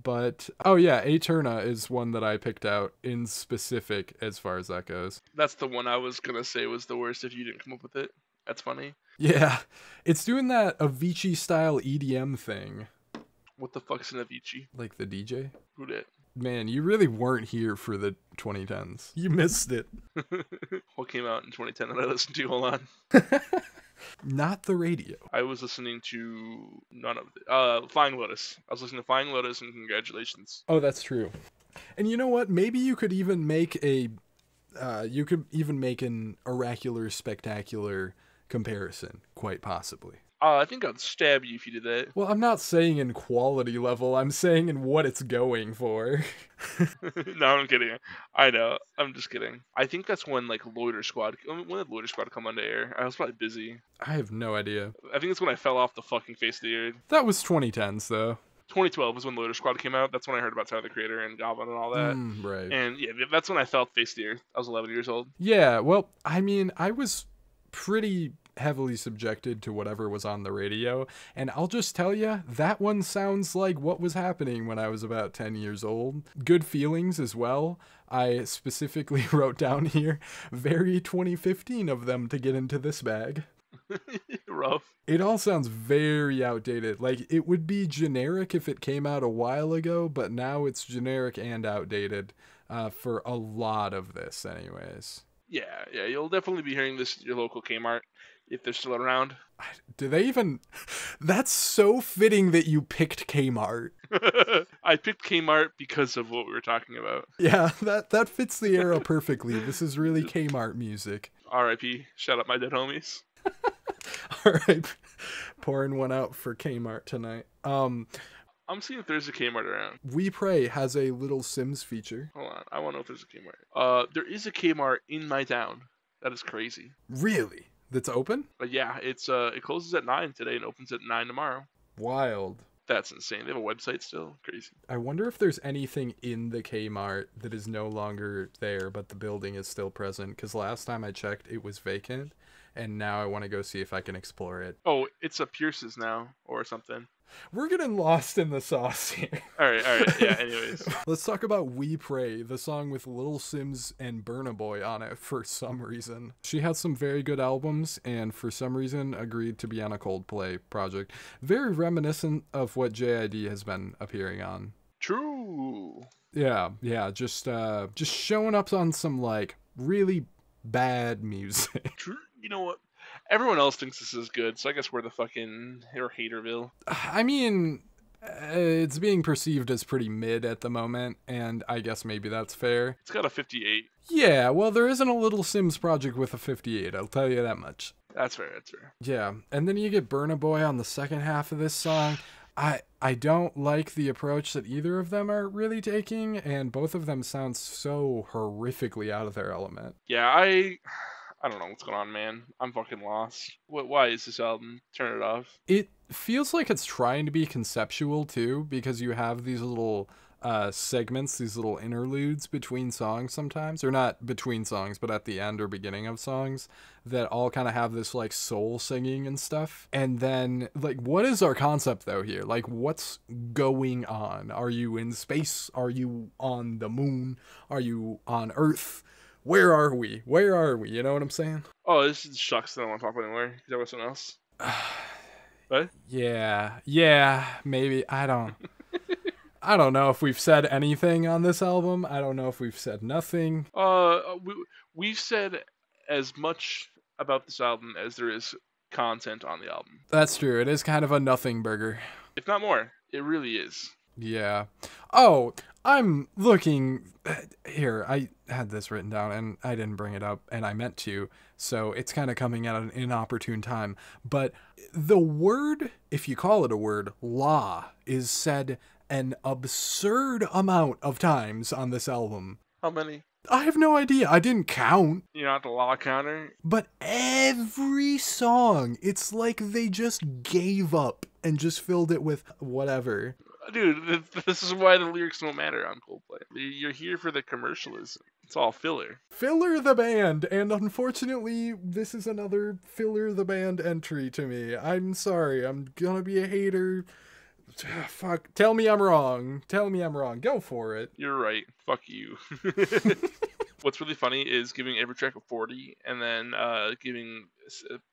But, oh yeah, Eterna is one that I picked out in specific as far as that goes. That's the one I was going to say was the worst if you didn't come up with it. That's funny. Yeah, it's doing that Avicii-style EDM thing. What the fuck's an Avicii? Like the DJ? Who did? Man, you really weren't here for the 2010s. You missed it. What came out in 2010 that I listened to? Hold on. Not the radio. I was listening to none of it. Flying Lotus. I was listening to Flying Lotus and Congratulations. Oh, that's true. And you know what? Maybe you could even make an oracular, spectacular comparison, quite possibly. I think I'd stab you if you did that. Well, I'm not saying in quality level. I'm saying in what it's going for. No, I'm kidding. I know. I'm just kidding. I think that's when Loiter Squad. When did Loiter Squad come onto air? I was probably busy. I have no idea. I think it's when I fell off the fucking face of the earth. That was 2010s though. 2012 was when Loiter Squad came out. That's when I heard about Tyler the Creator and Goblin and all that. Right. And yeah, that's when I fell off the face of the earth. I was 11 years old. Yeah. Well, I mean, I was pretty heavily subjected to whatever was on the radio, and I'll just tell you, that one sounds like what was happening when I was about 10 years old. Good Feelings as well. I specifically wrote down here, very 2015 of them to get into this bag. Rough. It all sounds very outdated. Like, it would be generic if it came out a while ago, but now it's generic and outdated for a lot of this anyways. Yeah, you'll definitely be hearing this at your local Kmart if they're still around. Do they even... That's so fitting that you picked Kmart. I picked Kmart because of what we were talking about. Yeah, that fits the era perfectly. This is really Kmart music. R.I.P. Shout out my dead homies. Alright. Pouring one out for Kmart tonight. I'm seeing if there's a Kmart around. We Pray has a Little Sims feature. Hold on. I want to know if there's a Kmart. There is a Kmart in my town. That is crazy. Really? That's open? But yeah, it closes at 9 today and opens at 9 tomorrow. Wild. That's insane. They have a website still? Crazy. I wonder if there's anything in the Kmart that is no longer there, but the building is still present. Because last time I checked, it was vacant. And now I want to go see if I can explore it. Oh, it's a Pierce's now, or something. We're getting lost in the sauce here. All right. Yeah, anyways. Let's talk about We Pray, the song with Lil Sims and Burna Boy on it for some reason. She had some very good albums and for some reason agreed to be on a Coldplay project. Very reminiscent of what JID has been appearing on. True. Yeah, just showing up on some like really bad music. True. You know what? Everyone else thinks this is good, so I guess we're the fucking haterville. I mean, it's being perceived as pretty mid at the moment, and I guess maybe that's fair. It's got a 58. Yeah, well, there isn't a Little Sims project with a 58, I'll tell you that much. That's fair. Yeah, and then you get Burna Boy on the second half of this song. I don't like the approach that either of them are really taking, and both of them sound so horrifically out of their element. Yeah, I don't know what's going on, man. I'm fucking lost. Why is this album? Turn it off. It feels like it's trying to be conceptual, too, because you have these little segments, these little interludes between songs sometimes. Or not between songs, but at the end or beginning of songs that all kind of have this, like, soul singing and stuff. And then, like, what is our concept, though, here? Like, what's going on? Are you in space? Are you on the moon? Are you on Earth? Where are we? You know what I'm saying? Oh, this is shucks. I don't want to talk about anymore. Is that with someone else? What? Yeah, maybe. I don't know if we've said anything on this album. I don't know if we've said nothing. We've said as much about this album as there is content on the album. That's true. It is kind of a nothing burger. If not more. It really is. Yeah. Oh, I'm looking here. I had this written down and I didn't bring it up and I meant to. So it's kind of coming at an inopportune time. But the word, if you call it a word, law, is said an absurd amount of times on this album. How many? I have no idea. I didn't count. You're not the law counter? But every song, it's like they just gave up and just filled it with whatever. Dude, this is why the lyrics don't matter on Coldplay. You're here for the commercialism. It's all filler. Filler the band, and unfortunately, this is another Filler the band entry to me. I'm sorry, I'm gonna be a hater. Fuck, tell me I'm wrong. Go for it. You're right. Fuck you. What's really funny is giving every track a 40 and then giving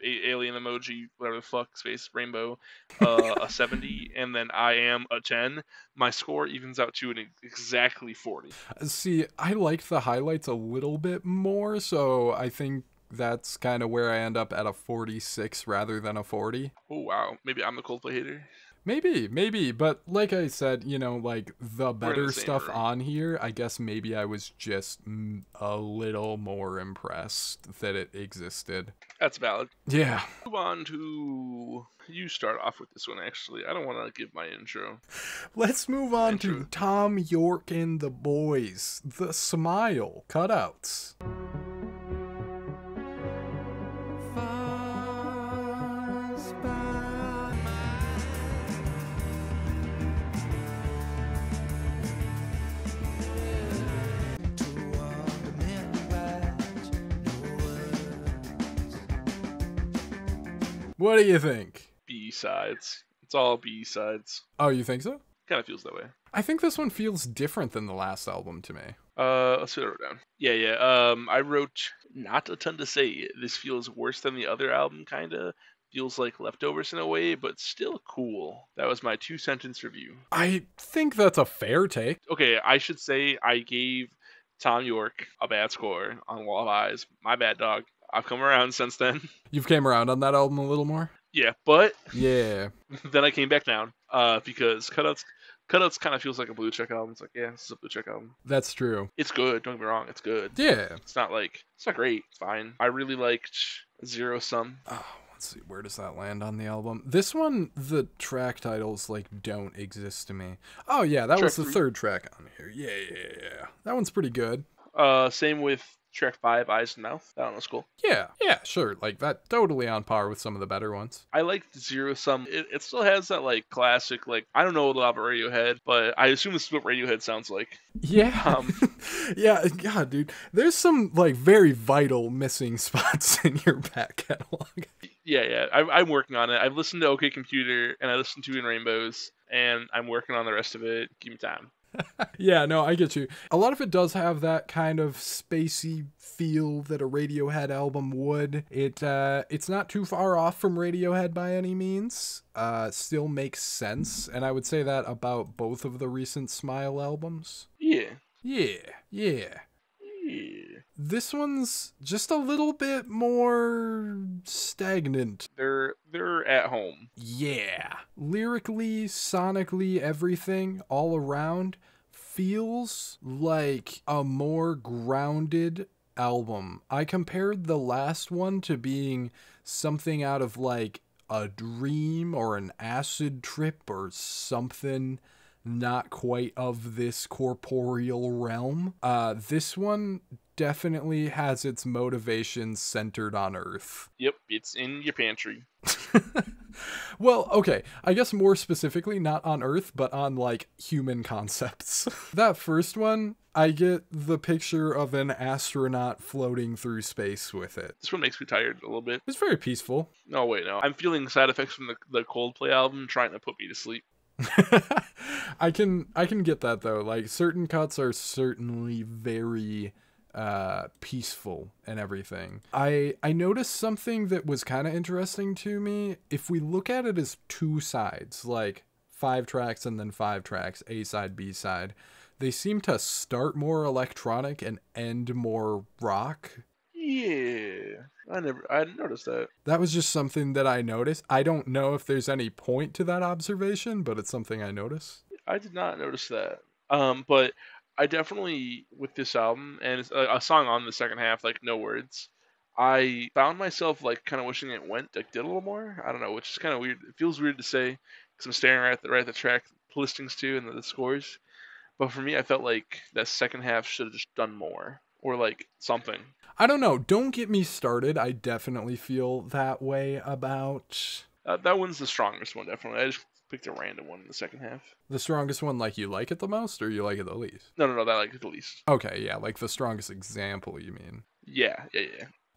alien emoji, whatever the fuck, space rainbow, a 70, and then I am a 10. My score evens out to an exactly 40. See, I liked the highlights a little bit more, so I think that's kind of where I end up at a 46 rather than a 40. Oh, wow. Maybe I'm the Coldplay hater. Maybe, but like I said, you know, like the better the same stuff room. on here, I guess maybe I was just a little more impressed that it existed. That's valid. Yeah. Move on to... You start off with this one, actually. I don't want to give my intro. Let's move on Intro. to Tom York and the Boys, The Smile, Cutouts. What do you think? B-sides. It's all B-sides. Oh, you think so? Kind of feels that way. I think this one feels different than the last album to me. Let's see what I wrote down. Yeah. I wrote not a ton to say. This feels worse than the other album, kinda. Feels like leftovers in a way, but still cool. That was my 2-sentence review. I think that's a fair take. Okay, I should say I gave Tom York a bad score on Wall of Eyes. My bad, dog. I've come around since then. You've came around on that album a little more? Yeah, but Yeah. then I came back down because Cutouts kind of feels like a Blue Check album. It's like, yeah, this is a Blue Check album. That's true. It's good. Don't get me wrong. It's good. Yeah. It's not great. It's fine. I really liked Zero Sum. Oh, let's see. Where does that land on the album? This one, the track titles, don't exist to me. Oh, yeah. That was the 3. third track on here. Yeah. That one's pretty good. Same with Track 5, Eyes and Mouth. That one was cool. Yeah, sure. Like, that totally on par with some of the better ones. I liked Zero Sum. It still has that, like, classic, like, I don't know a lot about Radiohead, but I assume this is what Radiohead sounds like. Yeah. Yeah, God, dude. There's some, like, very vital missing spots in your back catalog. Yeah. I'm working on it. I've listened to OK Computer, and I listened to In Rainbows, and I'm working on the rest of it. Give me time. Yeah, no, I get you. A lot of it does have that kind of spacey feel that a Radiohead album would. It's not too far off from Radiohead by any means. Still makes sense, and I would say that about both of the recent Smile albums. Yeah. This one's just a little bit more stagnant. They're at home. Yeah. Lyrically, sonically, everything all around feels like a more grounded album. I compared the last one to being something out of like a dream or an acid trip or something not quite of this corporeal realm. This one definitely has its motivations centered on Earth. Yep, it's in your pantry. Well, okay, I guess more specifically, not on Earth, but on, like, human concepts. That first one, I get the picture of an astronaut floating through space with it. This one makes me tired a little bit. It's very peaceful. No, wait, no. I'm feeling side effects from the Coldplay album trying to put me to sleep. I can get that, though. Like, certain cuts are certainly very peaceful and everything. I noticed something that was kind of interesting to me. If we look at it as two sides, like 5 tracks and then 5 tracks, A side, B side, they seem to start more electronic and end more rock. Yeah, I didn't notice that. That was just something that I noticed. I don't know if there's any point to that observation, but it's something I noticed. I did not notice that. But I definitely, with this album, and it's a song on the second half, like No Words, I found myself like kind of wishing it did a little more. I don't know, which is kind of weird. It feels weird to say because I'm staring right at the track listings too and the scores. But for me, I felt like that second half should have just done more or like something. I don't know. Don't get me started. I definitely feel that way about... That one's the strongest one, definitely. I just picked a random one in the second half. The strongest one, like you like it the most, or you like it the least? No, that I like it the least. Okay, yeah, like the strongest example, you mean? Yeah.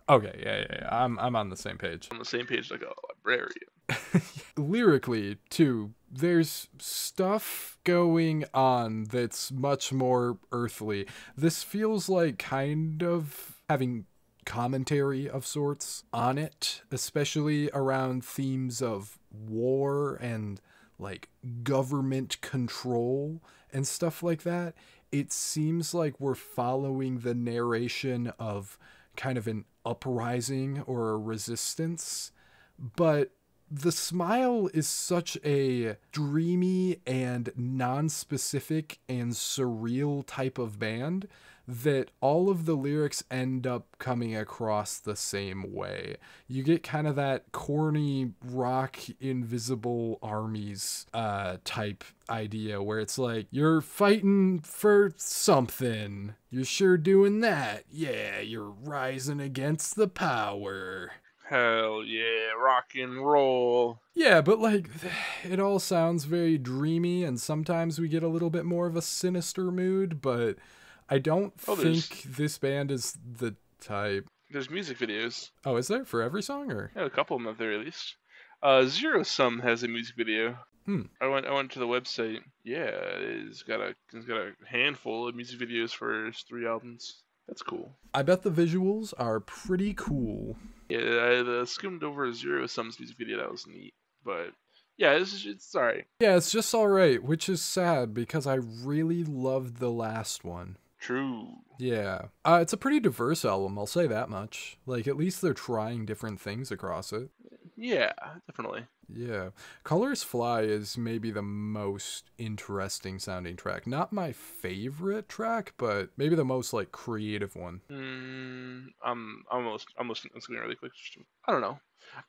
Okay, yeah. I'm on the same page. On the same page like a librarian. Lyrically, too, there's stuff going on that's much more earthly. This feels like kind of having commentary of sorts on it, especially around themes of war and like government control and stuff like that. It seems like we're following the narration of kind of an uprising or a resistance, but the Smile is such a dreamy and non-specific and surreal type of band that all of the lyrics end up coming across the same way. You get kind of that corny rock invisible armies type idea where it's like, you're fighting for something. You're sure doing that. Yeah, you're rising against the power. Hell yeah, rock and roll. Yeah, but like, it all sounds very dreamy, and sometimes we get a little bit more of a sinister mood, but I don't think this band is the type. There's music videos. Oh, is there? For every song, or? Yeah, a couple of them at the very least. Zero Sum has a music video. I went to the website. Yeah, it's got a handful of music videos for his 3 albums. That's cool. I bet the visuals are pretty cool. Yeah, I skimmed over Zero Sum's music video. That was neat. But yeah, it's alright. Yeah, it's just alright, which is sad because I really loved the last one. True. Yeah. It's a pretty diverse album, I'll say that much. Like, at least they're trying different things across it. Yeah, definitely. Yeah. Colors Fly is maybe the most interesting sounding track. Not my favorite track, but maybe the most, like, creative one. I'm listening really quick. I don't know.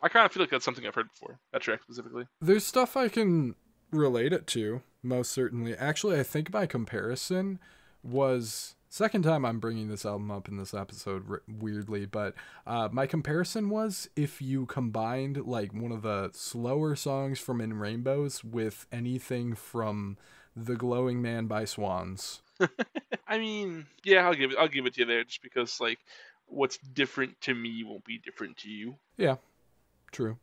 I kind of feel like that's something I've heard before. That track specifically. There's stuff I can relate it to, most certainly. Actually, I think my comparison was Second time I'm bringing this album up in this episode, weirdly, but my comparison was if you combined like one of the slower songs from In Rainbows with anything from The Glowing Man by Swans. I mean, yeah, I'll give it to you there, just because like what's different to me won't be different to you. Yeah, true.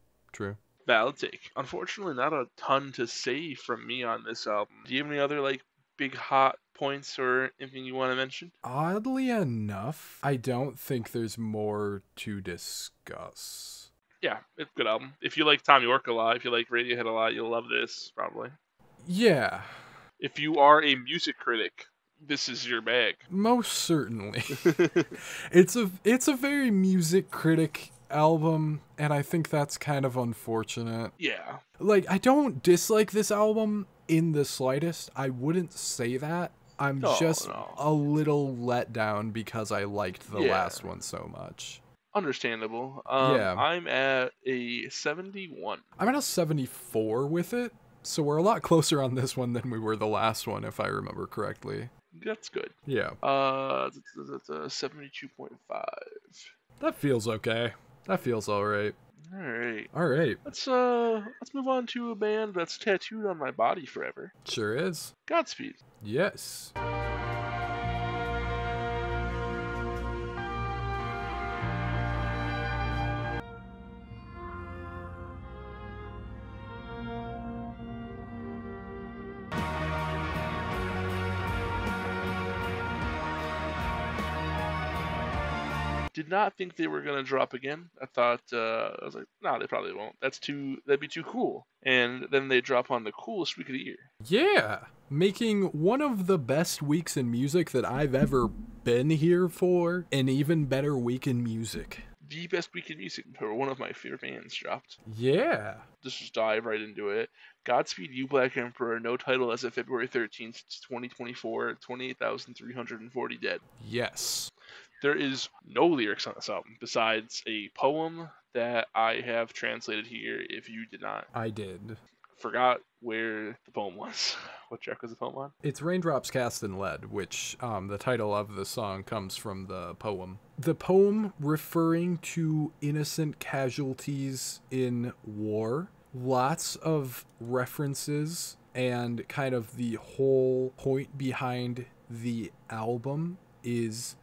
Valid take. Unfortunately, not a ton to say from me on this album. Do you have any other like big hot points or anything you want to mention? Oddly enough, I don't think there's more to discuss. Yeah, it's a good album. If you like Tom York a lot, if you like Radiohead a lot, you'll love this, probably. Yeah. If you are a music critic, this is your bag. Most certainly. It's a very music critic album, and I think that's kind of unfortunate. Yeah. Like, I don't dislike this album in the slightest. I wouldn't say that. I'm just a little let down because I liked the last one so much. Understandable. Yeah. I'm at a 71. I'm at a 74 with it, so we're a lot closer on this one than we were the last one, if I remember correctly. That's good. Yeah. 72.5. That feels okay. That feels alright. Alright. Let's move on to a band that's tattooed on my body forever. Sure is. Godspeed. Yes. Did not think they were gonna drop again. I thought I was like, no, they probably won't. That'd be too cool. And then they drop on the coolest week of the year. Yeah, making one of the best weeks in music that I've ever been here for, an even better week in music. The best week in music for one of my favorite bands dropped. Yeah. Let's just dive right into it. Godspeed You Black Emperor, no title as of February 13th, 2024, 28,340 dead. Yes. There is no lyrics on this album besides a poem that I have translated here if you did not. I did. Forgot where the poem was. What track was the poem on? It's Raindrops Cast in Lead, which the title of the song comes from the poem. The poem referring to innocent casualties in war. Lots of references, and kind of the whole point behind the album is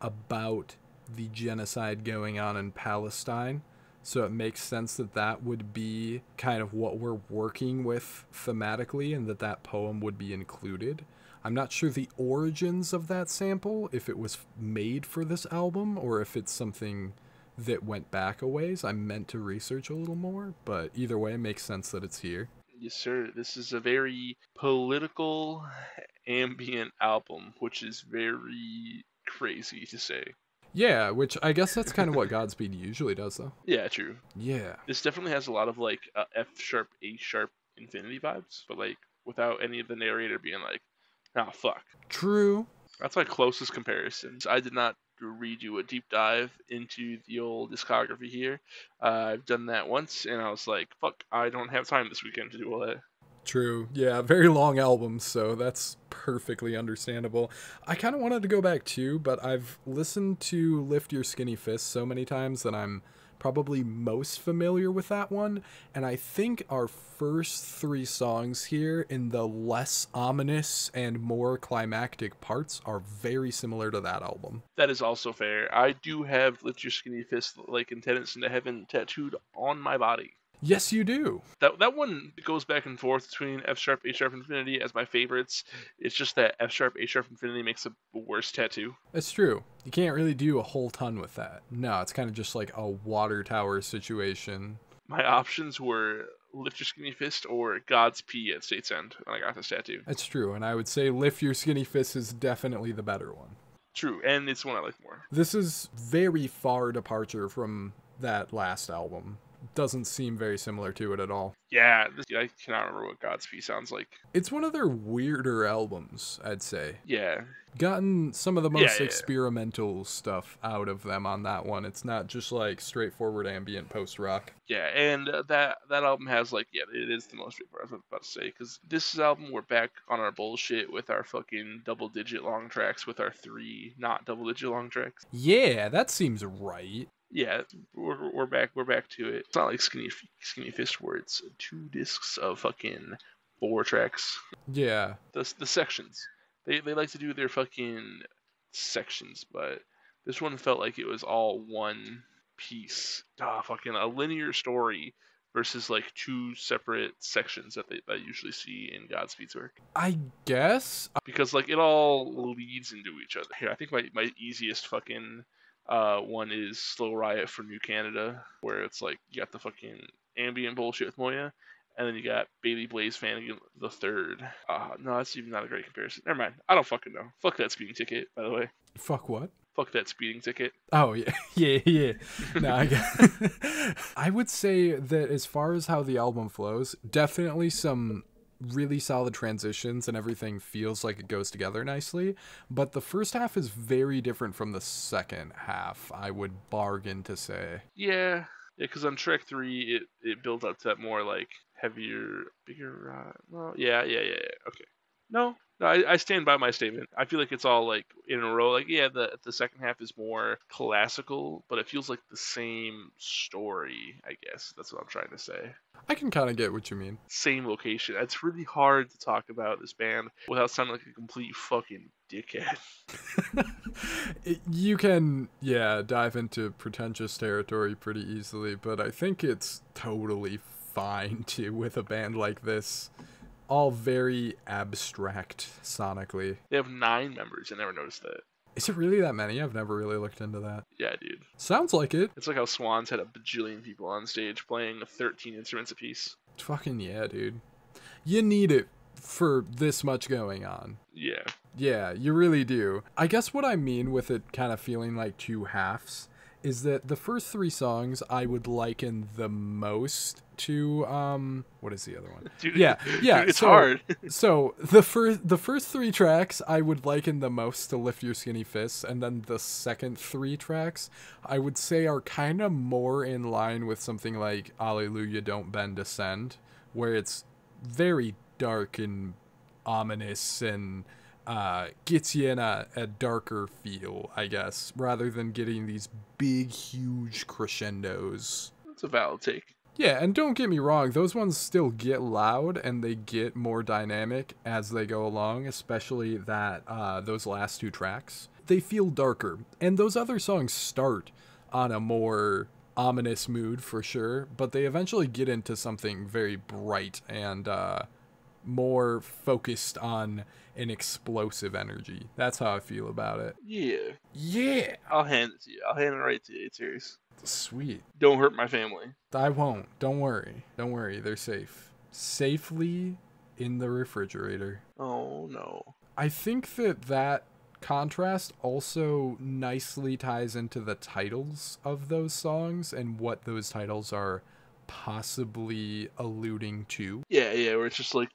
about the genocide going on in Palestine. So it makes sense that that would be kind of what we're working with thematically, and that poem would be included. I'm not sure the origins of that sample, if it was made for this album or if it's something that went back a ways. I meant to research a little more, but either way, it makes sense that it's here. Yes, sir. This is a very political, ambient album, which is very crazy to say. Yeah, which I guess that's kind of what Godspeed usually does, though. Yeah, true. Yeah. This definitely has a lot of like F sharp, A sharp, infinity vibes, but like without any of the narrator being like, "Ah, fuck." True. That's my closest comparison. I did not redo a deep dive into the old discography here. I've done that once, and I was like, "Fuck, I don't have time this weekend to do all that." True. Yeah, very long albums, so that's perfectly understandable. I kind of wanted to go back too, but I've listened to Lift Your Skinny Fist so many times that I'm probably most familiar with that one, and I think our first three songs here in the less ominous and more climactic parts are very similar to that album. That is also fair. I do have Lift Your Skinny Fist, like Attendance into Heaven, tattooed on my body. Yes, you do. That one goes back and forth between F sharp, A sharp, Infinity as my favorites. It's just that F sharp, A sharp, Infinity makes a worse tattoo. It's true. You can't really do a whole ton with that. No, it's kind of just like a water tower situation. My options were Lift Your Skinny Fist or Godspeed at State's End when I got this tattoo. It's true, and I would say Lift Your Skinny Fist is definitely the better one. True, and it's one I like more. This is very far departure from that last album. doesn't seem very similar to it at all. Yeah, I cannot remember what Godspeed sounds like. It's one of their weirder albums, I'd say. Yeah. Gotten some of the most Yeah. experimental stuff out of them on that one. It's not just like straightforward ambient post-rock. Yeah, and that album has like, yeah, it is the most straightforward, I was about to say, because this album we're back on our bullshit with our fucking double-digit long tracks with our 3 not double-digit long tracks. Yeah, that seems right. Yeah, we're back to it. It's not like Skinny Fist where it's 2 discs of fucking 4 tracks. Yeah. The sections. They like to do their fucking sections, but this one felt like it was all one piece. Fucking a linear story versus like 2 separate sections that I usually see in Godspeed's work. I guess. Because like it all leads into each other. Here, I think my easiest fucking one is Slow Riot for New Canada, where it's like you got the fucking ambient bullshit with Moya, and then you got Bailey Blaze Flanagan the third. No, that's even not a great comparison. Never mind. I don't fucking know. Fuck that speeding ticket, by the way. Fuck what? Fuck that speeding ticket. Oh, yeah. yeah. No, I would say that as far as how the album flows, definitely some really solid transitions and everything feels like it goes together nicely. But the first half is very different from the second half, I would bargain to say. Yeah, because on track 3, it builds up to that more like heavier, bigger. Well, yeah. Okay. No, I stand by my statement. I feel like it's all like in a row. Like, yeah, the second half is more classical, but it feels like the same story. I guess that's what I'm trying to say. I can kind of get what you mean. Same location. It's really hard to talk about this band without sounding like a complete fucking dickhead. You can, dive into pretentious territory pretty easily, but I think it's totally fine too with a band like this. All very abstract sonically. They have 9 members. I never noticed that. Is it really that many? I've never really looked into that. Yeah, dude. Sounds like it. It's like how Swans had a bajillion people on stage playing 13 instruments apiece. Fucking yeah, dude. You need it for this much going on. Yeah. Yeah, you really do. I guess what I mean with it kind of feeling like 2 halves is that the first 3 songs I would liken the most to what is the other one? Dude, yeah, dude, it's hard. So the first 3 tracks I would liken the most to Lift Your Skinny Fists, and then the second 3 tracks I would say are kind of more in line with something like Alleluia Don't Bend Descend, where it's very dark and ominous and gets you in a darker feel, I guess, rather than getting these big, huge crescendos. That's a valid take. Yeah, and don't get me wrong, those ones still get loud and they get more dynamic as they go along, especially that those last 2 tracks. They feel darker, and those other songs start on a more ominous mood for sure, but they eventually get into something very bright and more focused on an explosive energy. That's how I feel about it. Yeah. I'll hand it to you. I'll hand it right to you. It's yours. Sweet. Don't hurt my family. I won't. Don't worry. They're safe. Safely in the refrigerator. Oh, no. I think that contrast also nicely ties into the titles of those songs and what those titles are possibly alluding to. Yeah, where it's just like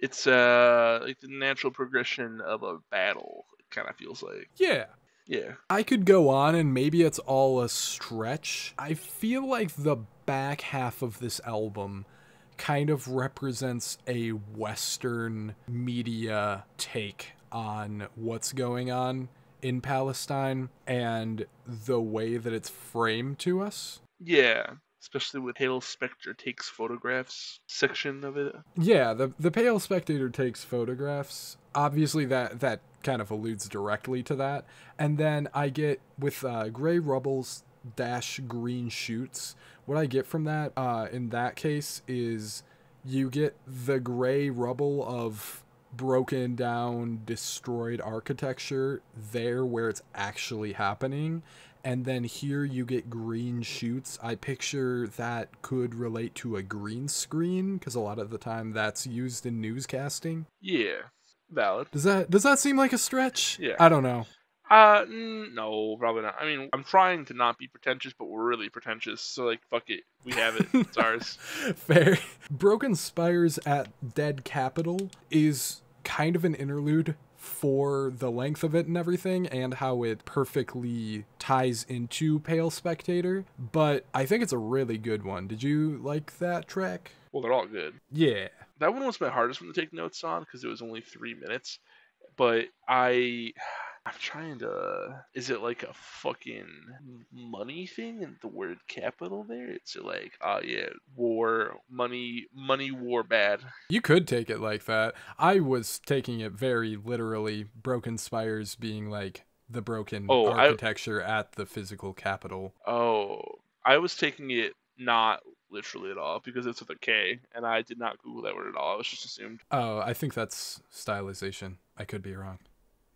it's like the natural progression of a battle, it kind of feels like. Yeah. I could go on and maybe it's all a stretch. I feel like the back half of this album kind of represents a Western media take on what's going on in Palestine and the way that it's framed to us. Yeah. Especially with Pale Spectre Takes Photographs section of it. Yeah, the Pale Spectator Takes Photographs. Obviously, that kind of alludes directly to that. And then I get, with Gray Rubbles - Green Shoots, what I get from that, in that case, is you get the gray rubble of broken down, destroyed architecture there where it's actually happening. And then here you get green shoots. I picture that could relate to a green screen, because a lot of the time that's used in newscasting. Yeah, valid. Does that seem like a stretch? Yeah. I don't know. No, probably not. I mean, I'm trying to not be pretentious, but we're really pretentious. So like, fuck it, we have it. It's ours. Fair. Broken Spires at Dead Capital is kind of an interlude for the length of it and everything, and how it perfectly ties into Pale Spectator, but I think it's a really good one. Did you like that track? Well, they're all good. Yeah. That one was my hardest one to take notes on because it was only 3 minutes. But I'm trying to. Is it like a fucking money thing and the word capital there? It's like, yeah, war, money, war, bad. You could take it like that. I was taking it very literally, Broken Spires being like the broken architecture at the physical capital. I was taking it not literally at all because it's with a K, and I did not Google that word at all. I was just assumed. Oh, I think that's stylization. I could be wrong.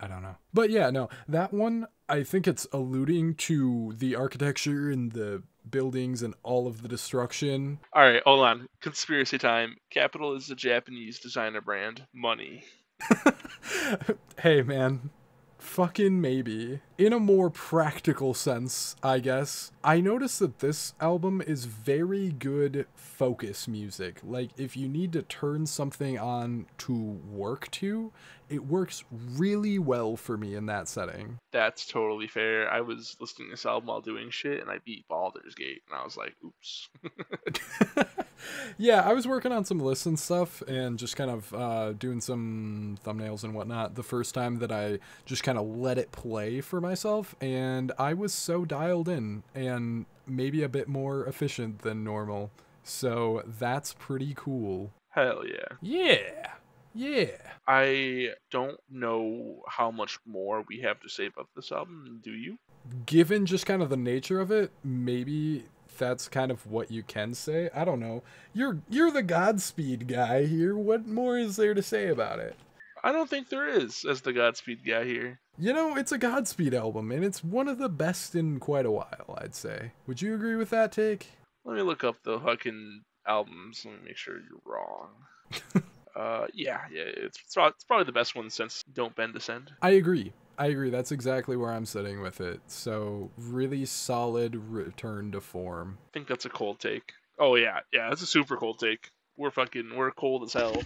I don't know. But yeah, no, that one, I think it's alluding to the architecture and the buildings and all of the destruction. All right, hold on. Conspiracy time. Capital is a Japanese designer brand. Money. Hey, man. Fucking maybe. In a more practical sense, I guess, I noticed that this album is very good focus music. Like, if you need to turn something on to work to, it works really well for me in that setting. That's totally fair. I was listening to this album while doing shit, and I beat Baldur's Gate, and I was like, oops. Yeah, I was working on some lists and stuff and just kind of doing some thumbnails and whatnot the first time that I just kind of let it play for myself, and I was so dialed in and maybe a bit more efficient than normal. So that's pretty cool. Hell yeah. Yeah. Yeah. I don't know how much more we have to say about this album. Do you? Given just kind of the nature of it, maybe that's kind of what you can say. I don't know. You're the Godspeed guy here. What more is there to say about it? I don't think there is, as the Godspeed guy here. You know, it's a Godspeed album, and it's one of the best in quite a while, I'd say. Would you agree with that take? Let me look up the fucking albums. Let me make sure you're wrong. Yeah, it's probably the best one since Don't Bend Descend. I agree. That's exactly where I'm sitting with it. So, really solid return to form. I think that's a cold take. Oh, yeah, that's a super cold take. We're cold as hell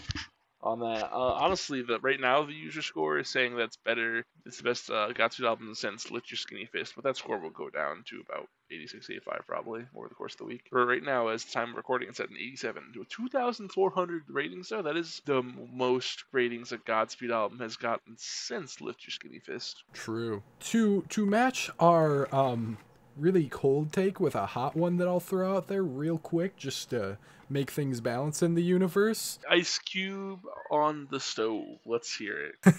on that. Honestly, right now the user score is saying that's better. It's the best Godspeed album since Lift Your Skinny Fist, but that score will go down to about 86, 85 probably over the course of the week. But right now, as time of recording, it's at an 87 to a 2,400 ratings. Though that is the most ratings a Godspeed album has gotten since Lift Your Skinny Fist. True. To match our really cold take with a hot one that I'll throw out there real quick, just to make things balance in the universe. Ice Cube on the Stove. Let's hear it.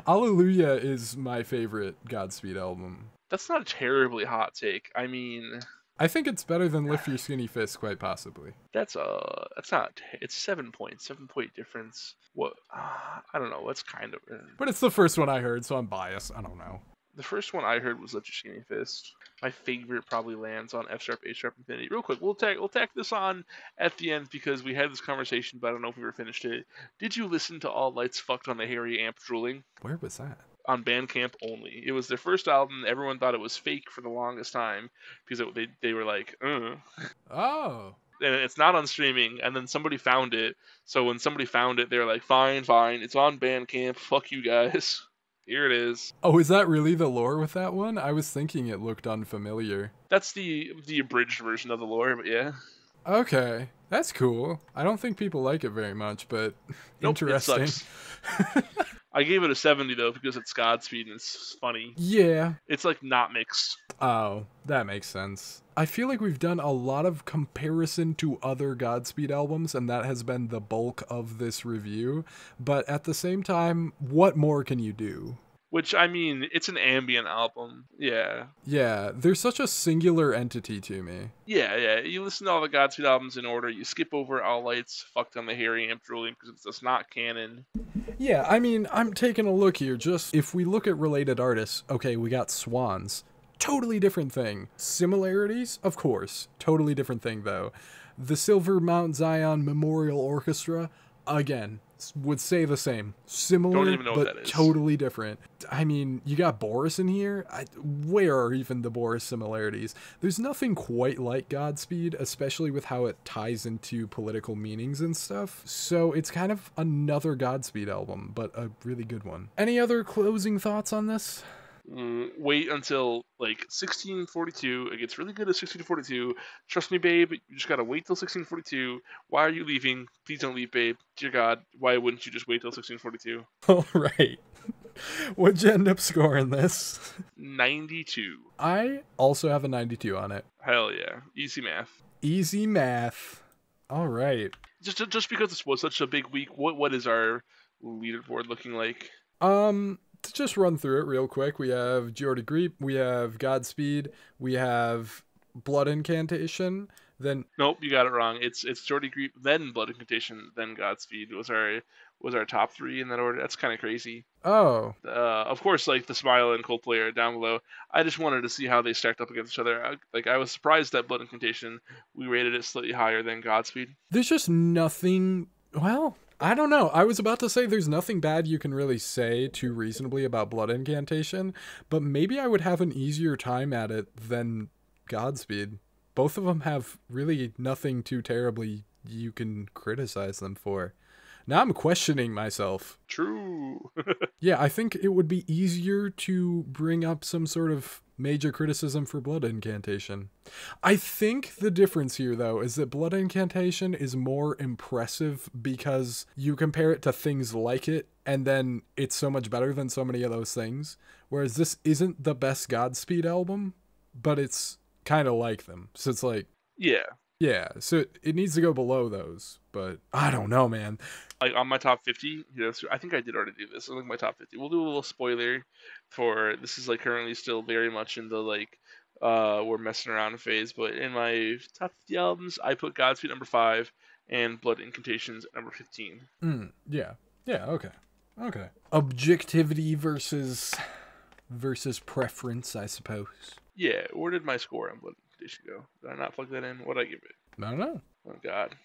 Alleluia is my favorite Godspeed album. That's not a terribly hot take. I mean, I think it's better than Lift Your Skinny Fist, quite possibly. That's not. It's 7 points. 7 point difference. What? I don't know. That's kind of. But it's the first one I heard, so I'm biased. I don't know. The first one I heard was Lift Your Skinny Fist. My favorite probably lands on F sharp, A sharp, Infinity. Real quick, we'll tack this on at the end because we had this conversation, but I don't know if we ever finished it. Did you listen to All Lights Fucked on the Hairy Amp Drooling? Where was that? On Bandcamp only. It was their first album. Everyone thought it was fake for the longest time because they were like, Oh. And it's not on streaming, and then somebody found it. So when somebody found it, they were like, fine, it's on Bandcamp. Fuck you guys. Here it is. Oh, is that really the lore with that one? I was thinking it looked unfamiliar. That's the abridged version of the lore, but yeah. Okay, that's cool. I don't think people like it very much, but interesting. It sucks. I gave it a 70 though because it's Godspeed and it's funny. Yeah. It's like not mixed. Oh, that makes sense. I feel like we've done a lot of comparison to other Godspeed albums, and that has been the bulk of this review. But at the same time, what more can you do? Which, I mean, it's an ambient album. Yeah. Yeah, they're such a singular entity to me. Yeah. You listen to all the Godspeed albums in order. You skip over All Lights Fucked on the Hairy Amp Drooling because it's just not canon. Yeah, I mean, I'm taking a look here. Just if we look at related artists, okay, we got Swans. Totally different thing. Similarities? Of course. Totally different thing, though. The Silver Mount Zion Memorial Orchestra? Again, would say the same. Don't Similar, even know what but that is. totally different. I mean, you got Boris in here. Where are even the Boris similarities? There's nothing quite like Godspeed, especially with how it ties into political meanings and stuff. So it's kind of another Godspeed album, but a really good one. Any other closing thoughts on this? Wait until like 1642. It gets really good at 1642. Trust me, babe. You just gotta wait till 1642. Why are you leaving? Please don't leave, babe. Dear God, why wouldn't you just wait till 1642? All right. What'd you end up scoring this? 92. I also have a 92 on it. Hell yeah, easy math. Easy math. All right. Just because this was such a big week, what is our leaderboard looking like? To just run through it real quick, we have Geordie Greep, we have Godspeed, we have Blood Incantation, then Nope, you got it wrong. It's Geordie Greep, then Blood Incantation, then Godspeed was our top three in that order. That's kind of crazy. oh, Of course, like the Smile and Coldplay are down below. I just wanted to see how they stacked up against each other. I was surprised that Blood Incantation we rated it slightly higher than Godspeed. there's just nothing. Well, I don't know. I was about to say there's nothing bad you can really say too reasonably about Blood Incantation, but maybe I would have an easier time at it than Godspeed. Both of them have really nothing too terribly you can criticize them for. Now I'm questioning myself. True. Yeah, I think it would be easier to bring up some sort of major criticism for Blood Incantation. I think the difference here, though, is that Blood Incantation is more impressive because you compare it to things like it, and then it's so much better than so many of those things. Whereas this isn't the best Godspeed album, but it's kind of like them. So it's like, Yeah. yeah, so it needs to go below those, but I don't know, man. Like on my top 50, I think I did already do this. I think my top 50. We'll do a little spoiler for this is like currently still very much in the like we're messing around phase, but in my top 50 albums, I put Godspeed number 5 and Blood Incantations at number 15. Yeah, okay. Objectivity versus preference, I suppose. Yeah, where did my score on Blood Incantation go? Did I not plug that in? What did I give it? I don't know. Oh God.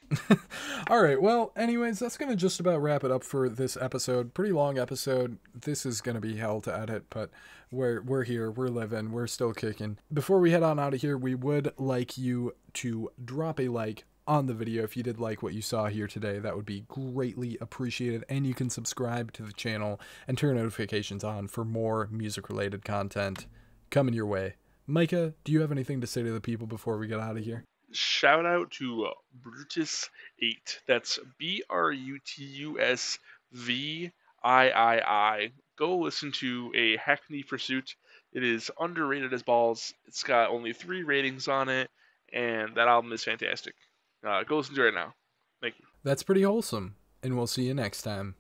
All right, well, anyways, that's going to just about wrap it up for this episode. Pretty long episode. This is going to be hell to edit, but we're here, we're living, we're still kicking. Before we head on out of here, we would like you to drop a like on the video if you did like what you saw here today. That would be greatly appreciated, and you can subscribe to the channel and turn notifications on for more music-related content coming your way. Micah, do you have anything to say to the people before we get out of here? Shout out to Brutus8. That's BRUTUSVIII. Go listen to A Hackney Pursuit. It is underrated as balls. It's got only 3 ratings on it, and that album is fantastic. Go listen to it right now. Thank you. That's pretty wholesome, and we'll see you next time.